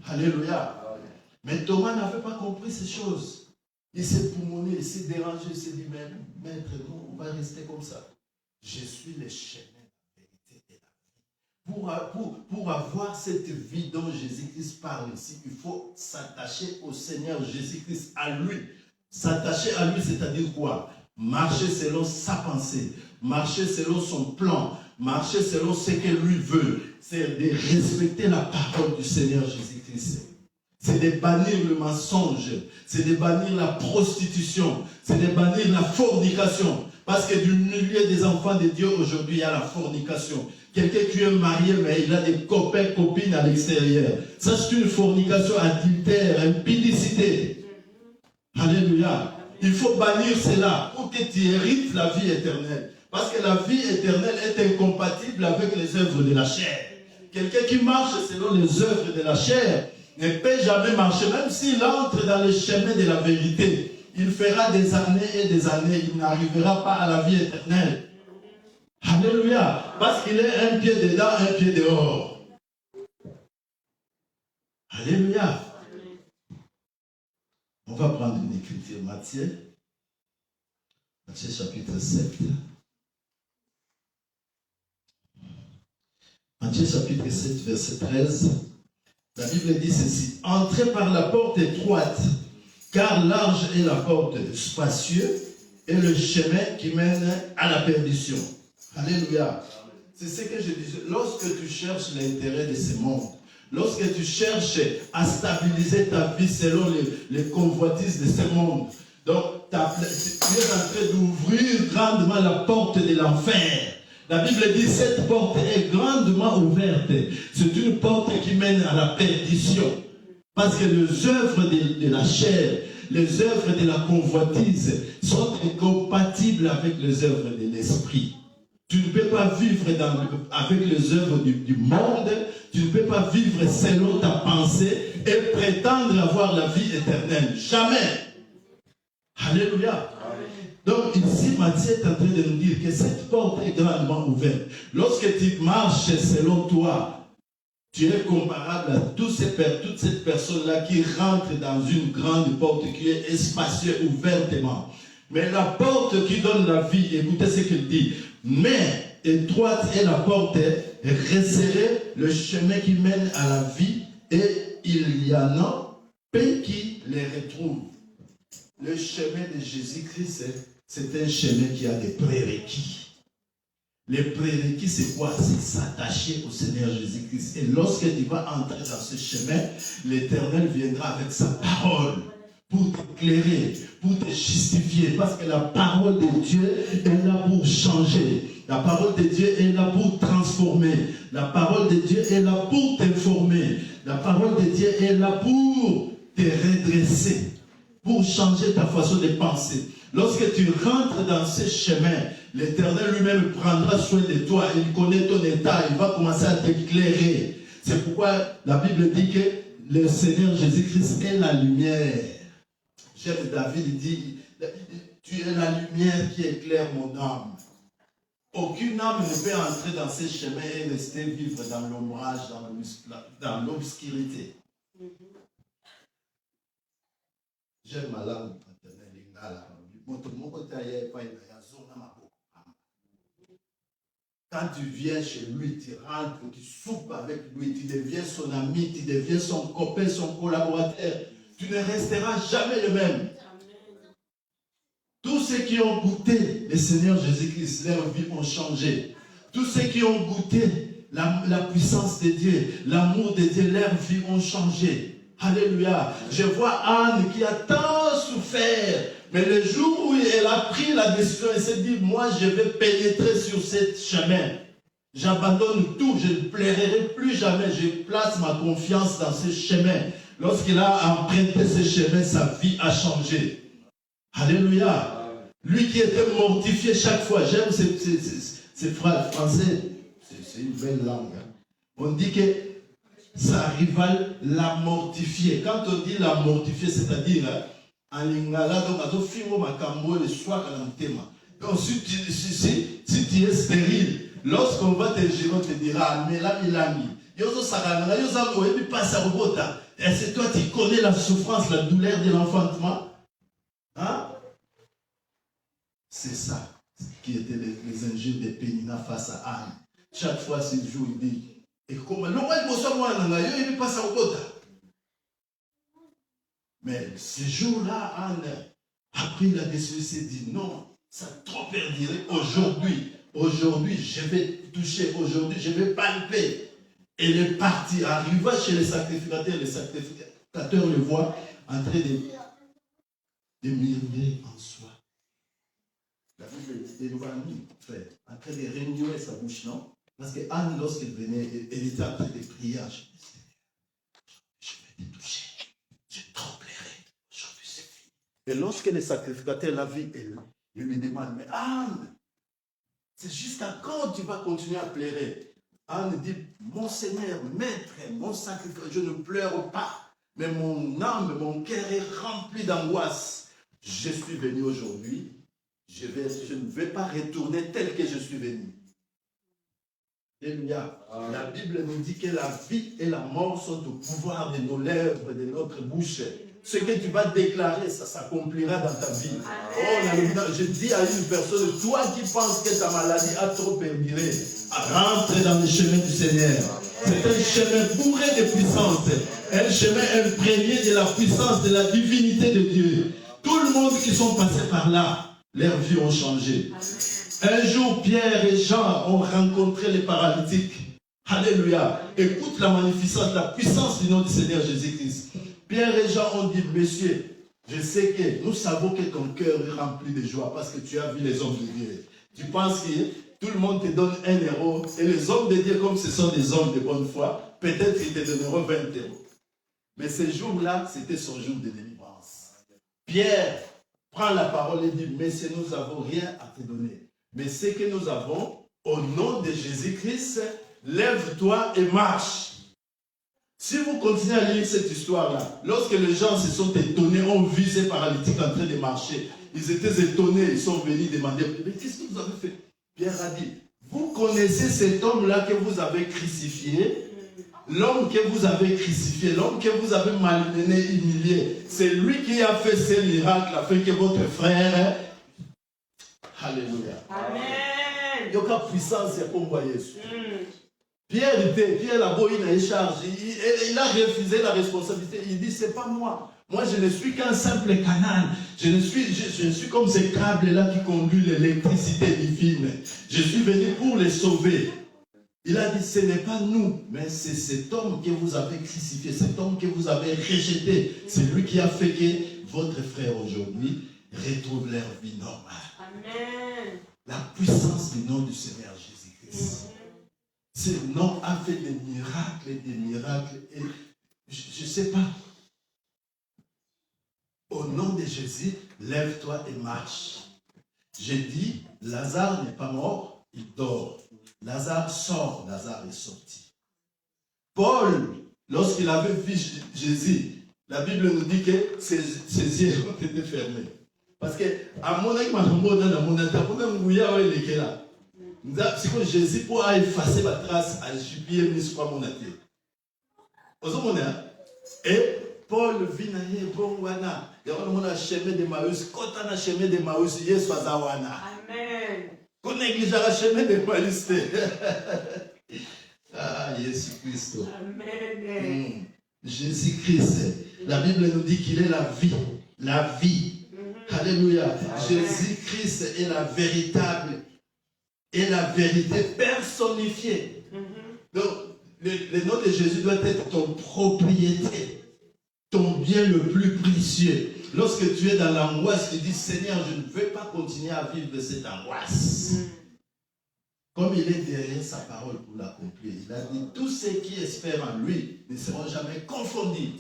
Alléluia. Mais Thomas n'avait pas compris ces choses. Il s'est poumonné, il s'est dérangé, il s'est dit, mais maître, non, on va rester comme ça. Je suis le chemin, la vérité et la vie. Pour avoir cette vie dont Jésus-Christ parle ici, il faut s'attacher au Seigneur Jésus-Christ, à lui. S'attacher à lui, c'est-à-dire quoi? Marcher selon sa pensée, marcher selon son plan, marcher selon ce que lui veut. C'est de respecter la parole du Seigneur Jésus-Christ. C'est de bannir le mensonge, c'est de bannir la prostitution, c'est de bannir la fornication. Parce que du milieu des enfants de Dieu, aujourd'hui, il y a la fornication. Quelqu'un qui est marié, mais il a des copains, copines à l'extérieur. Ça, c'est une fornication adultère, impudicité. Alléluia. Il faut bannir cela pour que tu hérites la vie éternelle. Parce que la vie éternelle est incompatible avec les œuvres de la chair. Quelqu'un qui marche selon les œuvres de la chair ne peut jamais marcher, même s'il entre dans le chemin de la vérité. Il fera des années et des années, il n'arrivera pas à la vie éternelle. Alléluia. Parce qu'il est un pied dedans, un pied dehors. Alléluia. On va prendre une écriture, Matthieu chapitre 7. Matthieu chapitre 7, verset 13. La Bible dit ceci: entrez par la porte étroite, car large est la porte, spacieux est le chemin qui mène à la perdition. Alléluia. C'est ce que je disais. Lorsque tu cherches l'intérêt de ce monde, lorsque tu cherches à stabiliser ta vie selon les convoitises de ce monde, donc tu es en train d'ouvrir grandement la porte de l'enfer. La Bible dit cette porte est grandement ouverte. C'est une porte qui mène à la perdition. Parce que les œuvres de la chair, les œuvres de la convoitise sont incompatibles avec les œuvres de l'esprit. Tu ne peux pas vivre avec les œuvres du monde. Tu ne peux pas vivre selon ta pensée et prétendre avoir la vie éternelle. Jamais. Alléluia. Donc ici, Matthieu est en train de nous dire que cette porte est grandement ouverte. Lorsque tu marches selon toi, tu es comparable à toutes ces personnes-là qui rentrent dans une grande porte qui est spacieuse ouvertement. Mais la porte qui donne la vie, écoutez ce qu'il dit, mais étroite est la porte, resserrée le chemin qui mène à la vie, et il y en a peu qui les retrouvent. Le chemin de Jésus-Christ, c'est un chemin qui a des prérequis. Les prérequis, c'est quoi? C'est s'attacher au Seigneur Jésus-Christ. Et lorsque tu vas entrer dans ce chemin, l'Éternel viendra avec sa parole pour t'éclairer, pour te justifier. Parce que la parole de Dieu est là pour changer. La parole de Dieu est là pour transformer. La parole de Dieu est là pour t'informer. La parole de Dieu est là pour te redresser, pour changer ta façon de penser. Lorsque tu rentres dans ce chemin, l'Éternel lui-même prendra soin de toi. Il connaît ton état. Il va commencer à t'éclairer. C'est pourquoi la Bible dit que le Seigneur Jésus-Christ est la lumière. J'aime David, il dit, tu es la lumière qui éclaire mon âme. Aucune âme ne peut entrer dans ce chemin et rester vivre dans l'ombrage, dans l'obscurité. J'aime ma langue maternelle, Lingala. Quand tu viens chez lui, tu rentres, tu soupes avec lui, tu deviens son ami, tu deviens son copain, son collaborateur. Tu ne resteras jamais le même. Tous ceux qui ont goûté le Seigneur Jésus-Christ, leur vie ont changé. Tous ceux qui ont goûté la puissance de Dieu, l'amour de Dieu, leur vie ont changé. Alléluia. Je vois Anne qui a tant souffert. Mais le jour où elle a pris la décision, elle s'est dit, moi je vais pénétrer sur ce chemin. J'abandonne tout, je ne plairai plus jamais. Je place ma confiance dans ce chemin. Lorsqu'il a emprunté ce chemin, sa vie a changé. Alléluia. Lui qui était mortifié chaque fois. J'aime ces phrases français. C'est une belle langue. Hein. On dit que sa rivale l'a mortifié. Quand on dit la mortifié, c'est-à-dire en lingala, donc à tout film, le soir à l'antema. Donc si tu es stérile, lorsqu'on va te gérer, on te dira, mais là, milami. Et c'est toi qui connais la souffrance, la douleur de l'enfantement. Hein? C'est ça qui étaient les injures de Pénina face à Anne. Chaque fois, ce jour, il dit, et comment il passe au côté. Mais ce jour-là, Anne a pris la décision, s'est dit non, ça trop perdirait. Aujourd'hui, je vais toucher, aujourd'hui, je vais palper. Et elle est partie, arriva chez les sacrificateurs le voient en train de murmurer en soi. La Bible dit, en train de renouer sa bouche, non? Parce que Anne, lorsqu'elle venait, elle était en train de prier. Je vais te toucher. Je tremblerai. Aujourd'hui, c'est fini. Et lorsque le sacrificateur l'a vu, il lui demande, mais Anne, c'est jusqu'à quand tu vas continuer à pleurer? Anne dit, mon Seigneur, Maître, mon sacrificateur, je ne pleure pas, mais mon âme, mon cœur est rempli d'angoisse. Je suis venu aujourd'hui, je ne vais pas retourner tel que je suis venu. Alléluia. La Bible nous dit que la vie et la mort sont au pouvoir de nos lèvres, de notre bouche. Ce que tu vas déclarer, ça s'accomplira dans ta vie. Oh, je dis à une personne, toi qui penses que ta maladie a trop perduré, rentre dans le chemin du Seigneur. C'est un chemin bourré de puissance, un chemin imprégné de la puissance, de la divinité de Dieu. Tout le monde qui sont passés par là, leurs vies ont changé. Un jour, Pierre et Jean ont rencontré les paralytiques. Alléluia. Écoute la magnificence, la puissance du nom du Seigneur Jésus-Christ. Pierre et Jean ont dit, monsieur, je sais que nous savons que ton cœur est rempli de joie parce que tu as vu les hommes de Dieu. Tu penses que tout le monde te donne 1 euro et les hommes de Dieu, comme ce sont des hommes de bonne foi, peut-être qu'ils te donneront 20 euros. Mais ce jour-là, c'était son jour de délivrance. Pierre prend la parole et dit, messieurs, nous n'avons rien à te donner. Mais ce que nous avons, au nom de Jésus-Christ, lève-toi et marche. Si vous continuez à lire cette histoire-là, lorsque les gens se sont étonnés, ont vu ces paralytiques en train de marcher, ils étaient étonnés, ils sont venus demander, mais qu'est-ce que vous avez fait? Pierre a dit, vous connaissez cet homme-là que vous avez crucifié, l'homme que vous avez crucifié, l'homme que vous avez malmené, humilié, c'est lui qui a fait ces miracles afin que votre frère... Alléluia. Amen. Il y a puissance pour moi, Jésus. Pierre là-bas, il a une charge. Il a refusé la responsabilité. Il dit, c'est pas moi. Moi, je ne suis qu'un simple canal. Je suis comme ces câbles-là qui conduisent l'électricité divine. Je suis venu pour les sauver. Il a dit, ce n'est pas nous, mais c'est cet homme que vous avez crucifié, cet homme que vous avez rejeté. C'est lui qui a fait que votre frère aujourd'hui retrouve leur vie normale. Amen. La puissance du nom du Seigneur Jésus-Christ. Ce nom a fait des miracles et des miracles. Et je ne sais pas. Au nom de Jésus, lève-toi et marche. J'ai dit, Lazare n'est pas mort, il dort. Lazare sort, Lazare est sorti. Paul, lorsqu'il avait vu Jésus, la Bible nous dit que ses yeux ont été fermés. Parce que, à mon avis, c'est que Jésus pour effacer la trace à jubilé mis sur mon athée. Et Paul vit na ye bon wana. Il y a un chemin de Maïs. Quand on a chemin de Maïs, il y a Amen. Quand on néglige le chemin de Maïs. Ah, Jésus-Christ. Amen. Jésus-Christ. La Bible nous dit qu'il est la vie. La vie. Alléluia. Jésus-Christ est la véritable et la vérité personnifiée. Donc, le nom de Jésus doit être ton propriété, ton bien le plus précieux. Lorsque tu es dans l'angoisse, tu dis, Seigneur, je ne veux pas continuer à vivre cette angoisse. Comme il est derrière sa parole pour l'accomplir, il a dit, tous ceux qui espèrent en lui ne seront jamais confondus.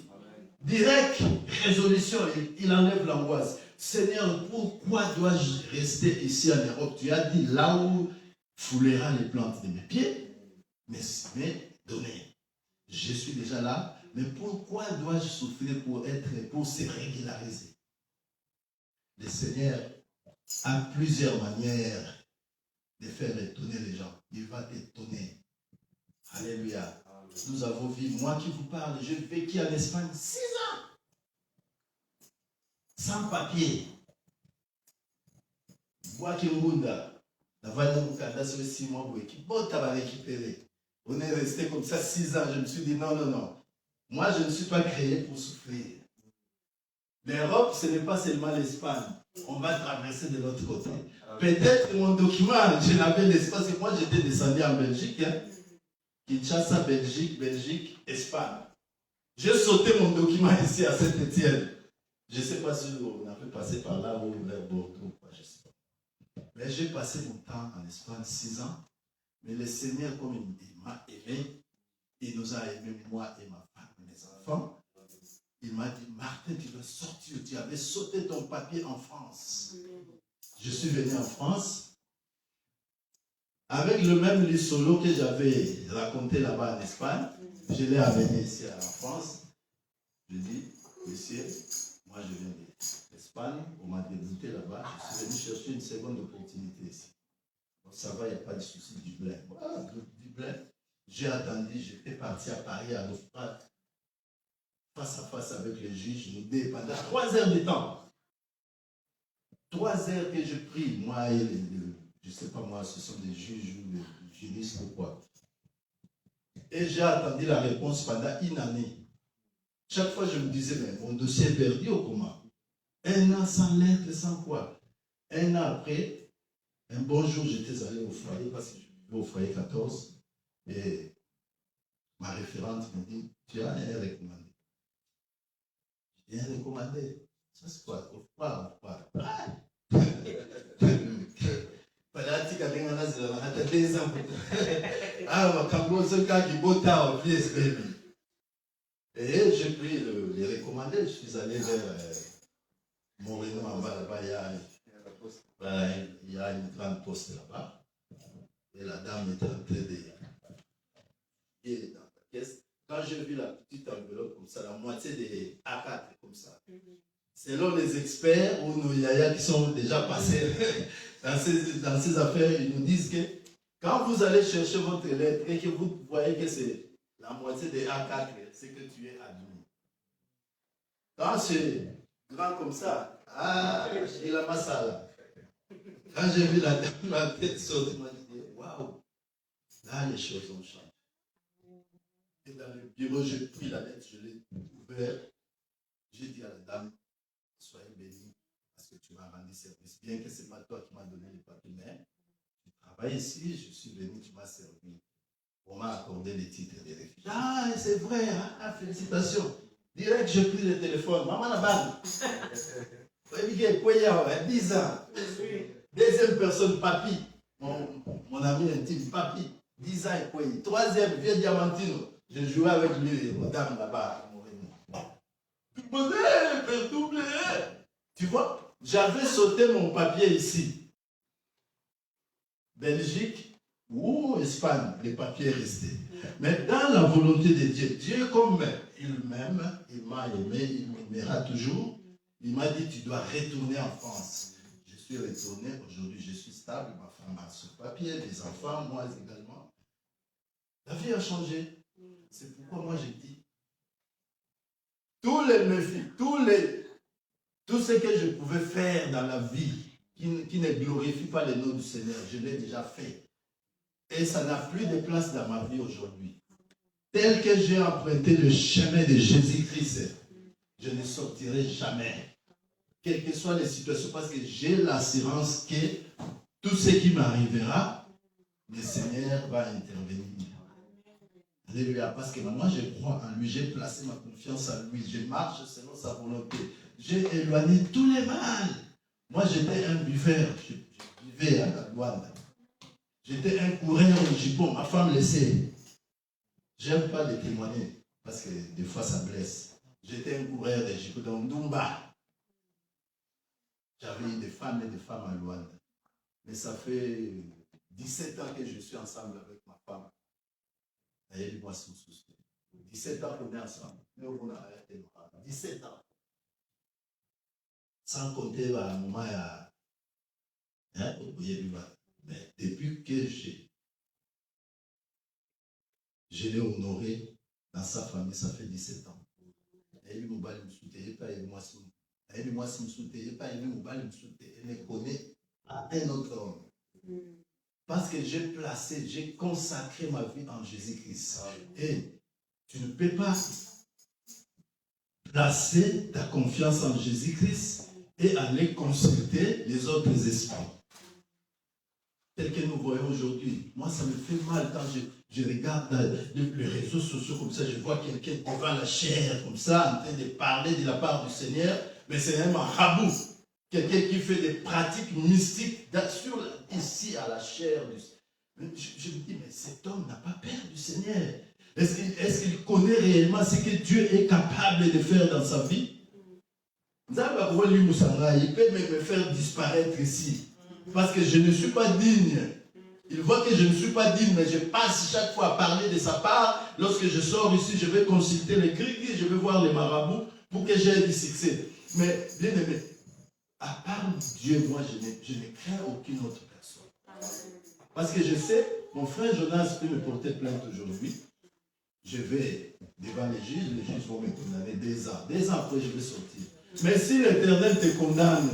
Direct, résolution, il enlève l'angoisse. Seigneur, pourquoi dois-je rester ici en Europe? Tu as dit, là où foulera les plantes de mes pieds, mais donner. Je suis déjà là, mais pourquoi dois-je souffrir pour se régulariser? Le Seigneur a plusieurs manières de faire étonner les gens. Il va t'étonner. Alléluia. Nous avons vu, moi qui vous parle, j'ai vécu en Espagne 6 ans. Sans papier. Moi qui m'bunda. On est resté comme ça 6 ans. Je me suis dit non. Moi, je ne suis pas créé pour souffrir. L'Europe, ce n'est pas seulement l'Espagne. On va traverser de l'autre côté. Peut-être mon document, je l'avais l'espace. Moi, j'étais descendu en Belgique. Kinshasa, Belgique, Espagne. J'ai sauté mon document ici à Saint-Étienne. Je ne sais pas si on a fait passer par là ou vers Bordeaux. Je ne sais pas. Mais j'ai passé mon temps en Espagne 6 ans. Mais le Seigneur, comme il m'a aimé, il nous a aimés, moi et ma femme et mes enfants. Il m'a dit, Martin, tu dois sortir. Tu avais sauté ton papier en France. Je suis venu en France avec le même lit solo que j'avais raconté là-bas en Espagne. Je l'ai amené ici en France. Je dis, monsieur, moi je viens d'Espagne, on m'a débouté là-bas. Je suis venu chercher une seconde opportunité ici. Donc ça va, il n'y a pas de souci du blé. Voilà, du blé. J'ai attendu, j'étais parti à Paris à l'OFPRAT, face à face avec les juges, nous deux, pendant 3 heures de temps. 3 heures que je prie, moi et je ne sais pas moi, ce sont des juges ou des juristes ou quoi. Et j'ai attendu la réponse pendant 1 année. Chaque fois, je me disais, mais mon dossier est perdu ou comment? 1 an sans lettre, sans quoi? 1 an après, un bon jour, j'étais allé au foyer, parce que je vivais au foyer 14. Et ma référente me dit, tu as un recommandé. J'ai un recommandé. Ça c'est quoi? Pas. Et j'ai pris les recommandés. Je suis allé vers Moreno en bas là-bas. Il y a une grande poste là-bas. Et la dame était en train de... Et dans la caisse, quand j'ai vu la petite enveloppe comme ça, la moitié des A4 comme ça, selon les experts ou nos yaya qui sont déjà passés dans ces affaires, ils nous disent que quand vous allez chercher votre lettre et que vous voyez que c'est la moitié des A4, c'est que tu es admis. Quand c'est grand comme ça, il a ma salle. Quand j'ai vu la tête sortir, je me dit, waouh, là les choses ont changé. Et dans le bureau, j'ai pris la lettre, je l'ai ouverte. J'ai dit à la dame, soyez bénie, parce que tu m'as rendu service. Bien que ce n'est pas toi qui m'as donné les papiers, mais tu travailles ici, je suis venu, tu m'as servi. On m'a accordé les titres des réfugiés. Ah, c'est vrai, félicitations. Direct, j'ai pris le téléphone. Maman la balle. 10 ans. Deuxième personne, papy. Mon ami intime, papy. 10 ans et quoi. Troisième, vieux Diamantino. Je jouais avec lui, madame là-bas. Tu vois, j'avais sauté mon papier ici. Belgique ou Espagne, les papiers restés. Mais dans la volonté de Dieu, Dieu comme il m'aime, il m'a aimé, il m'aimera toujours. Il m'a dit, tu dois retourner en France. Je suis retourné, aujourd'hui je suis stable, ma femme a ce papier, les enfants, moi également. La vie a changé. C'est pourquoi moi j'ai dit, tous les méfis, tout ce que je pouvais faire dans la vie qui ne glorifie pas le nom du Seigneur, je l'ai déjà fait. Et ça n'a plus de place dans ma vie aujourd'hui. Tel que j'ai emprunté le chemin de Jésus-Christ, je ne sortirai jamais. Quelles que soient les situations, parce que j'ai l'assurance que tout ce qui m'arrivera, le Seigneur va intervenir. Alléluia, parce que moi je crois en lui, j'ai placé ma confiance en lui, je marche selon sa volonté. J'ai éloigné tous les mal. Moi j'étais un buveur, je vivais à la douane. J'étais un coureur au jupon, ma femme le sait. J'aime pas les témoigner, parce que des fois ça blesse. J'étais un coureur de jupon dans Ndumba. J'avais des femmes et des femmes à Luanda. Mais ça fait 17 ans que je suis ensemble avec ma femme. 17 ans qu'on est ensemble. 17 ans. Sans compter à un moment, mais depuis que je l'ai honoré dans sa famille, ça fait 17 ans. Elle me connaît à un autre homme. Parce que j'ai consacré ma vie en Jésus-Christ. Et tu ne peux pas placer ta confiance en Jésus-Christ et aller consulter les autres esprits. Tel que nous voyons aujourd'hui. Moi, ça me fait mal quand je regarde les réseaux sociaux comme ça, je vois quelqu'un devant la chair comme ça, en train de parler de la part du Seigneur, mais c'est un marabout. Quelqu'un qui fait des pratiques mystiques ici à la chair. Je me dis, mais cet homme n'a pas peur du Seigneur. Est-ce qu'il connaît réellement ce que Dieu est capable de faire dans sa vie? Il peut me faire disparaître ici. Parce que je ne suis pas digne. Il voit que je ne suis pas digne, mais je passe chaque fois à parler de sa part. Lorsque je sors ici, je vais consulter les grigis, je vais voir les marabouts pour que j'aie du succès. Mais, bien aimé, à part Dieu, moi, je ne crains aucune autre personne. Parce que je sais, mon frère Jonas peut me porter plainte aujourd'hui. Je vais devant les juges vont me condamner 2 ans. 2 ans après, je vais sortir. Mais si l'Éternel te condamne,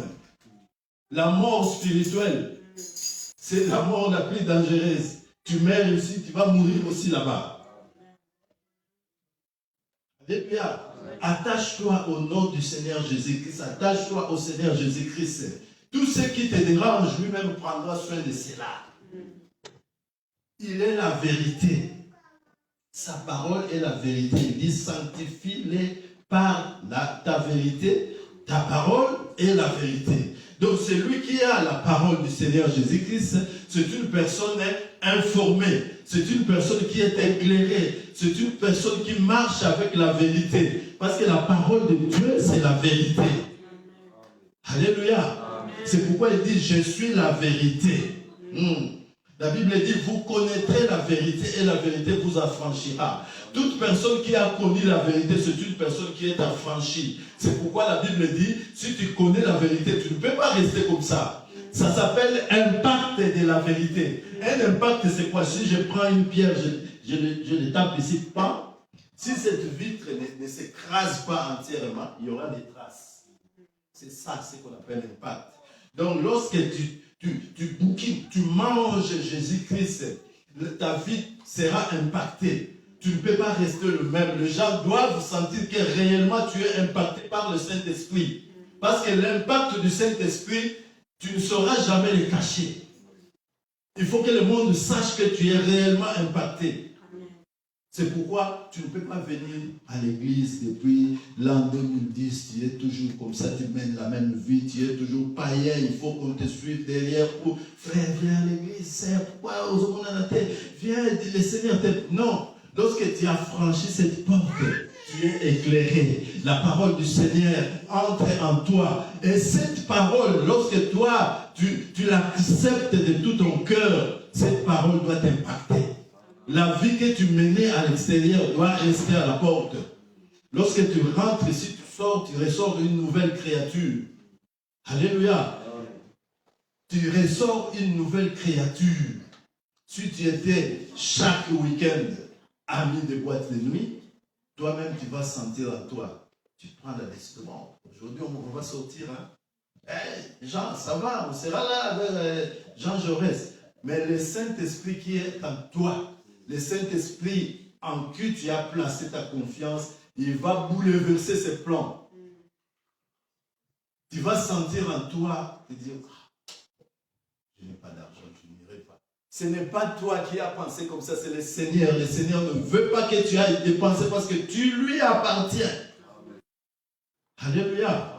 la mort spirituelle, c'est la mort la plus dangereuse. Tu meurs ici, tu vas mourir aussi là-bas. Alléluia. Attache-toi au nom du Seigneur Jésus-Christ. Attache-toi au Seigneur Jésus-Christ. Tout ce qui te dérange, lui-même prendra soin de cela. Il est la vérité. Sa parole est la vérité. Il dit, sanctifie-les par ta vérité. Ta parole est la vérité. Donc celui qui a la parole du Seigneur Jésus-Christ, c'est une personne informée. C'est une personne qui est éclairée. C'est une personne qui marche avec la vérité. Parce que la parole de Dieu, c'est la vérité. Alléluia. C'est pourquoi il dit, je suis la vérité. La Bible dit, vous connaîtrez la vérité et la vérité vous affranchira. Toute personne qui a connu la vérité, c'est une personne qui est affranchie. C'est pourquoi la Bible dit, si tu connais la vérité, tu ne peux pas rester comme ça. Ça s'appelle impact de la vérité. Un impact, c'est quoi? Si je prends une pierre, je le tape ici, pas. Si cette vitre ne s'écrase pas entièrement, il y aura des traces. C'est ça, ce qu'on appelle impact. Donc, lorsque tu bouquines, tu manges Jésus-Christ, ta vie sera impactée. Tu ne peux pas rester le même. Les gens doivent sentir que réellement tu es impacté par le Saint-Esprit. Parce que l'impact du Saint-Esprit, tu ne sauras jamais le cacher. Il faut que le monde sache que tu es réellement impacté. C'est pourquoi tu ne peux pas venir à l'église depuis l'an 2010, tu es toujours comme ça, tu mènes la même vie, tu es toujours païen, il faut qu'on te suive derrière pour frère, viens à l'église, sœur, pourquoi aux hommes dans la tête, viens, le Seigneur t'aime. Non, lorsque tu as franchi cette porte, tu es éclairé. La parole du Seigneur entre en toi. Et cette parole, lorsque toi, tu l'acceptes de tout ton cœur, cette parole doit t'impacter. La vie que tu menais à l'extérieur doit rester à la porte. Lorsque tu rentres ici, tu sors, tu ressors une nouvelle créature. Alléluia. Tu ressors une nouvelle créature. Si tu étais chaque week-end ami de boîte de nuit, toi-même tu vas sentir en toi. Tu prends la décision. Aujourd'hui, on va sortir. Jean, ça va, on sera là avec Jean Jaurès. Mais le Saint-Esprit qui est en toi, le Saint-Esprit en qui tu as placé ta confiance, il va bouleverser ses plans. Tu vas sentir en toi et dire, je n'ai pas d'argent, je n'irai pas. Ce n'est pas toi qui as pensé comme ça, c'est le Seigneur. Le Seigneur ne veut pas que tu ailles dépenser parce que tu lui appartiens. Alléluia.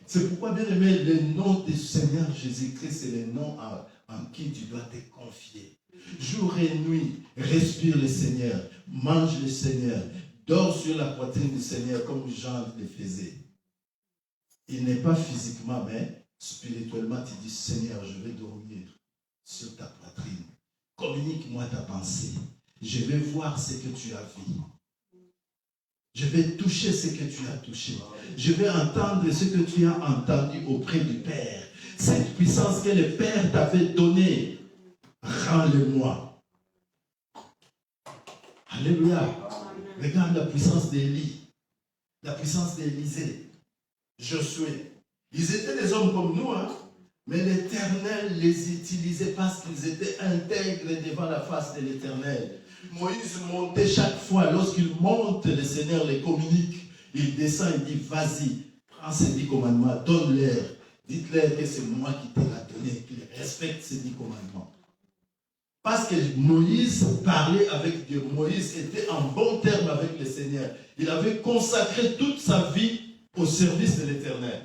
C'est pourquoi, bien aimé, le nom du Seigneur Jésus-Christ, c'est le nom en qui tu dois te confier. Jour et nuit, respire le Seigneur, mange le Seigneur, dors sur la poitrine du Seigneur comme Jean le faisait. Il n'est pas physiquement, mais spirituellement, tu dis, Seigneur, je vais dormir sur ta poitrine. Communique-moi ta pensée. Je vais voir ce que tu as vu. Je vais toucher ce que tu as touché. Je vais entendre ce que tu as entendu auprès du Père. Cette puissance que le Père t'avait donnée, rends-le-moi. Alléluia. Regarde la puissance d'Élie, la puissance d'Élisée, Josué. Ils étaient des hommes comme nous, hein? Mais l'Éternel les utilisait parce qu'ils étaient intègres devant la face de l'Éternel. Moïse montait chaque fois. Lorsqu'il monte, le Seigneur les communique. Il descend, il dit, vas-y, prends ces 10 commandements, donne-leur. Dites-leur que c'est moi qui te l'ai donné, qu'ils respectent ces 10 commandements. Parce que Moïse parlait avec Dieu. Moïse était en bon terme avec le Seigneur. Il avait consacré toute sa vie au service de l'Éternel.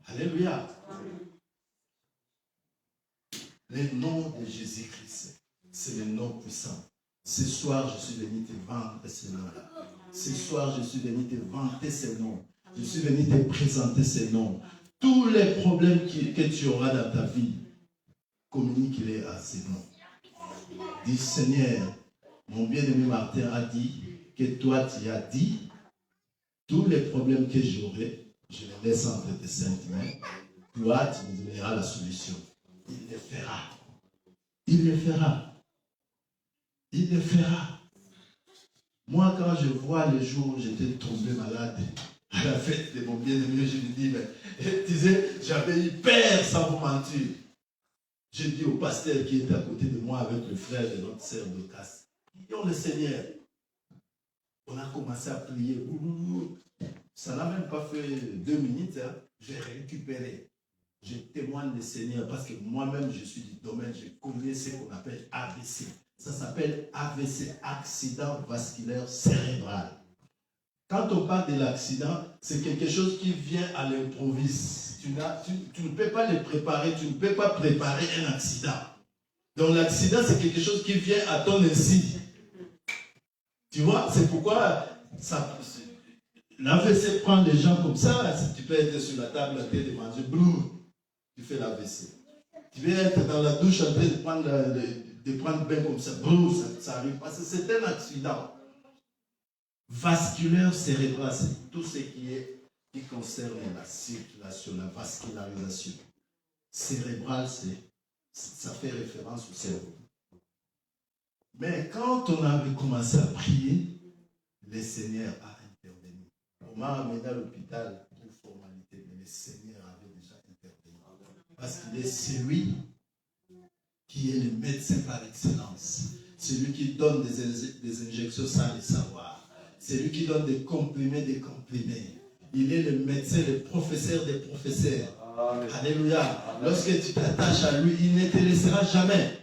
Alléluia. Le nom de Jésus-Christ, c'est le nom puissant. Ce soir, je suis venu te vendre ces noms-là. Ce soir, je suis venu te vanter ces noms. Je suis venu te présenter ces noms. Tous les problèmes que tu auras dans ta vie, communique-les à ces noms. Dis, Seigneur, mon bien-aimé Martin a dit que toi, tu as dit, tous les problèmes que j'aurai, je les laisse entre tes saintes mains. Toi, tu me donneras la solution. Il le fera. Il le fera. Il le fera. Moi, quand je vois les jours où j'étais tombé malade, à la fête de mon bien-aimé, je lui dis, mais tu sais, j'avais eu peur sans vous mentir. J'ai dit au pasteur qui était à côté de moi avec le frère de notre sœur Docas, prions le Seigneur. On a commencé à prier. Ça n'a même pas fait 2 minutes. Hein. J'ai récupéré. Je témoigne le Seigneur parce que moi-même, je suis du domaine, je connais ce qu'on appelle AVC. Ça s'appelle AVC, accident vasculaire cérébral. Quand on parle de l'accident, c'est quelque chose qui vient à l'improviste. Tu ne peux pas le préparer, tu ne peux pas préparer un accident. Donc l'accident, c'est quelque chose qui vient à ton insu. Tu vois, c'est pourquoi l'AVC prend les gens comme ça. Si tu peux être sur la table, en train de manger, boum, tu fais l'AVC. Tu peux être dans la douche en train de prendre bain comme ça, boum, ça arrive. Parce que c'est un accident. Vasculaire cérébral, c'est tout ce qui concerne la circulation, la vascularisation. Cérébral, ça fait référence au cerveau. Mais quand on avait commencé à prier, le Seigneur a intervenu. On m'a amené à l'hôpital pour formalité, mais le Seigneur avait déjà intervenu. Parce qu'il est celui qui est le médecin par excellence. Celui qui donne des injections sans le savoir. C'est lui qui donne des comprimés, Il est le médecin, le professeur des professeurs. Amen. Alléluia. Lorsque tu t'attaches à lui, il ne te laissera jamais.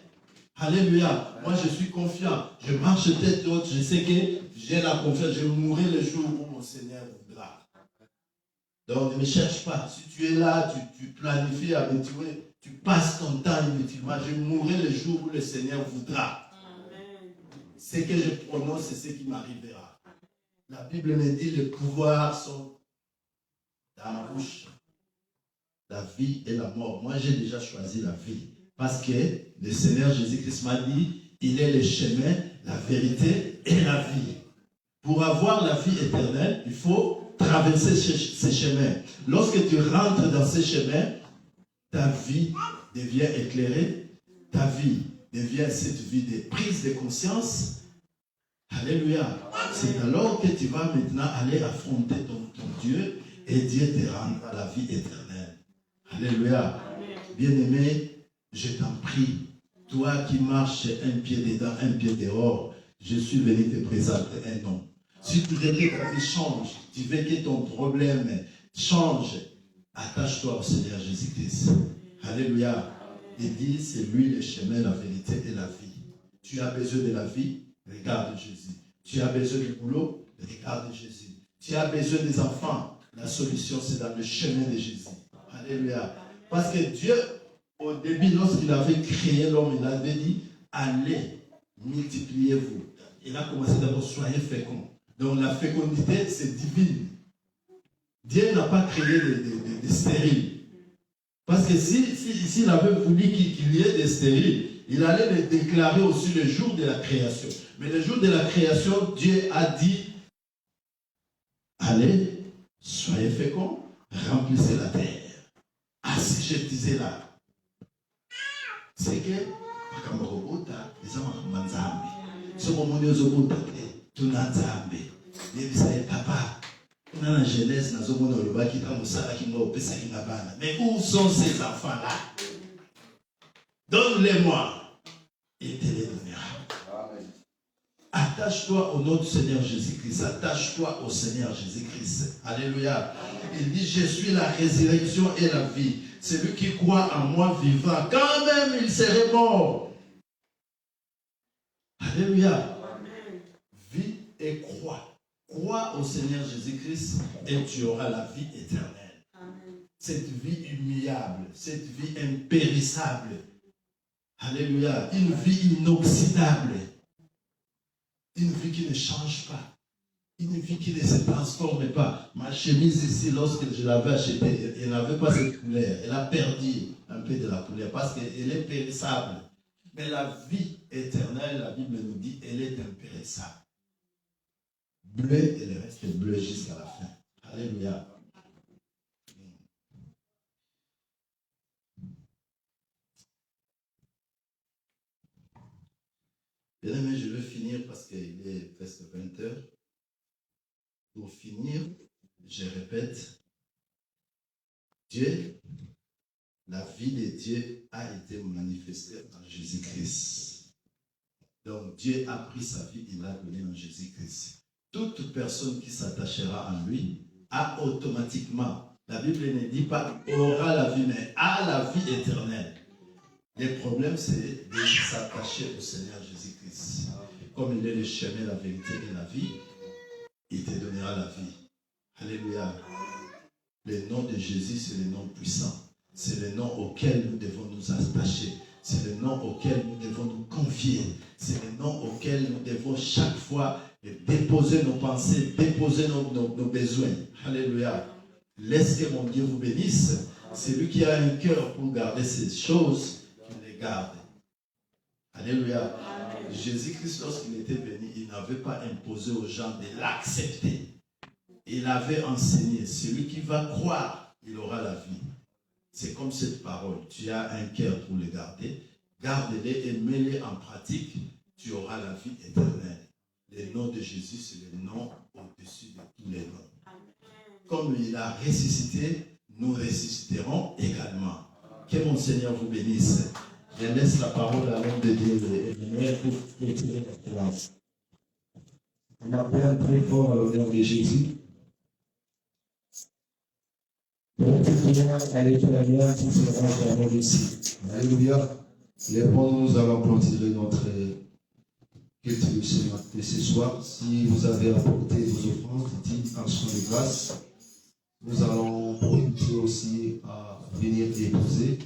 Alléluia. Moi, je suis confiant. Je marche tête haute. Je sais que j'ai la confiance. Je mourrai le jour où mon Seigneur voudra. Donc, ne me cherche pas. Si tu es là, tu planifies avec tu passes ton temps inutilement. Je mourrai le jour où le Seigneur voudra. Amen. Ce que je prononce, c'est ce qui m'arrivera. La Bible me dit les pouvoirs sont dans ma bouche. La vie et la mort. Moi, j'ai déjà choisi la vie. Parce que le Seigneur Jésus-Christ m'a dit, il est le chemin, la vérité et la vie. Pour avoir la vie éternelle, il faut traverser ces chemins. Lorsque tu rentres dans ces chemins, ta vie devient éclairée. Ta vie devient cette vie de prise de conscience. Alléluia. C'est alors que tu vas maintenant aller affronter ton Dieu et Dieu te rendra la vie éternelle. Alléluia. Bien-aimé, je t'en prie, toi qui marches un pied dedans, un pied dehors, je suis venu te présenter un nom. Si tu veux que ta vie change, tu veux que ton problème change, attache-toi au Seigneur Jésus-Christ. Alléluia. Il dit, c'est lui le chemin, la vérité et la vie. Tu as besoin de la vie? Regarde Jésus. Tu as besoin du boulot? Regarde Jésus. Tu as besoin des enfants? La solution, c'est dans le chemin de Jésus. Alléluia. Parce que Dieu, au début, lorsqu'il avait créé l'homme, il avait dit, allez, multipliez-vous. Il a commencé d'abord, soyez féconds. Donc la fécondité, c'est divine. Dieu n'a pas créé des stériles. Parce que s'il avait voulu qu'il y ait des stériles, il allait les déclarer aussi le jour de la création. Mais le jour de la création, Dieu a dit, allez, soyez féconds, remplissez la terre. Ah, si je disais là, c'est que, les mais où sont ces enfants-là? Donne-les-moi. Et te les donnera. Attache-toi au nom du Seigneur Jésus-Christ. Attache-toi au Seigneur Jésus-Christ. Alléluia. Il dit, je suis la résurrection et la vie. Celui qui croit en moi vivra. Quand même, il serait mort. Alléluia. Vis et crois. Crois au Seigneur Jésus-Christ et tu auras la vie éternelle. Amen. Cette vie immuable, cette vie impérissable. Alléluia. Une vie inoxydable. Une vie qui ne change pas. Une vie qui ne se transforme pas. Ma chemise ici, lorsque je l'avais achetée, elle n'avait pas cette couleur. Elle a perdu un peu de la couleur parce qu'elle est périssable. Mais la vie éternelle, la Bible nous dit, elle est impérissable. Bleu, elle reste bleue jusqu'à la fin. Alléluia. Bien aimé, je vais finir parce qu'il est presque 20 heures. Pour finir, je répète, Dieu, la vie de Dieu a été manifestée en Jésus-Christ. Donc Dieu a pris sa vie, il l'a donnée en Jésus-Christ. Toute personne qui s'attachera à lui a automatiquement, la Bible ne dit pas aura la vie, mais a la vie éternelle. Le problème, c'est de s'attacher au Seigneur Jésus-Christ. Comme il est le chemin, la vérité et la vie, il te donnera la vie. Alléluia. Le nom de Jésus, c'est le nom puissant. C'est le nom auquel nous devons nous attacher. C'est le nom auquel nous devons nous confier. C'est le nom auquel nous devons chaque fois déposer nos pensées, déposer nos besoins. Alléluia. Laisse que mon Dieu vous bénisse. C'est lui qui a un cœur pour garder ces choses, qu'il les garde. Alléluia. Jésus-Christ, lorsqu'il était venu, il n'avait pas imposé aux gens de l'accepter. Il avait enseigné, celui qui va croire, il aura la vie. C'est comme cette parole. Tu as un cœur pour les garder. Garde-les et mets-les en pratique. Tu auras la vie éternelle. Le nom de Jésus, c'est le nom au-dessus de tous les noms. Comme il a ressuscité, nous ressusciterons également. Que mon Seigneur vous bénisse. Je laisse la parole à l'homme de Dieu et pour clôturer la classe. On appelle très fort à l'honneur de Jésus. À l'éternel qui sera jamais ici. Alléluia. Les bons, nous allons clôturer notre culte de ce soir. Si vous avez apporté vos offrandes, dites en son de grâce. Nous allons profiter aussi à venir déposer.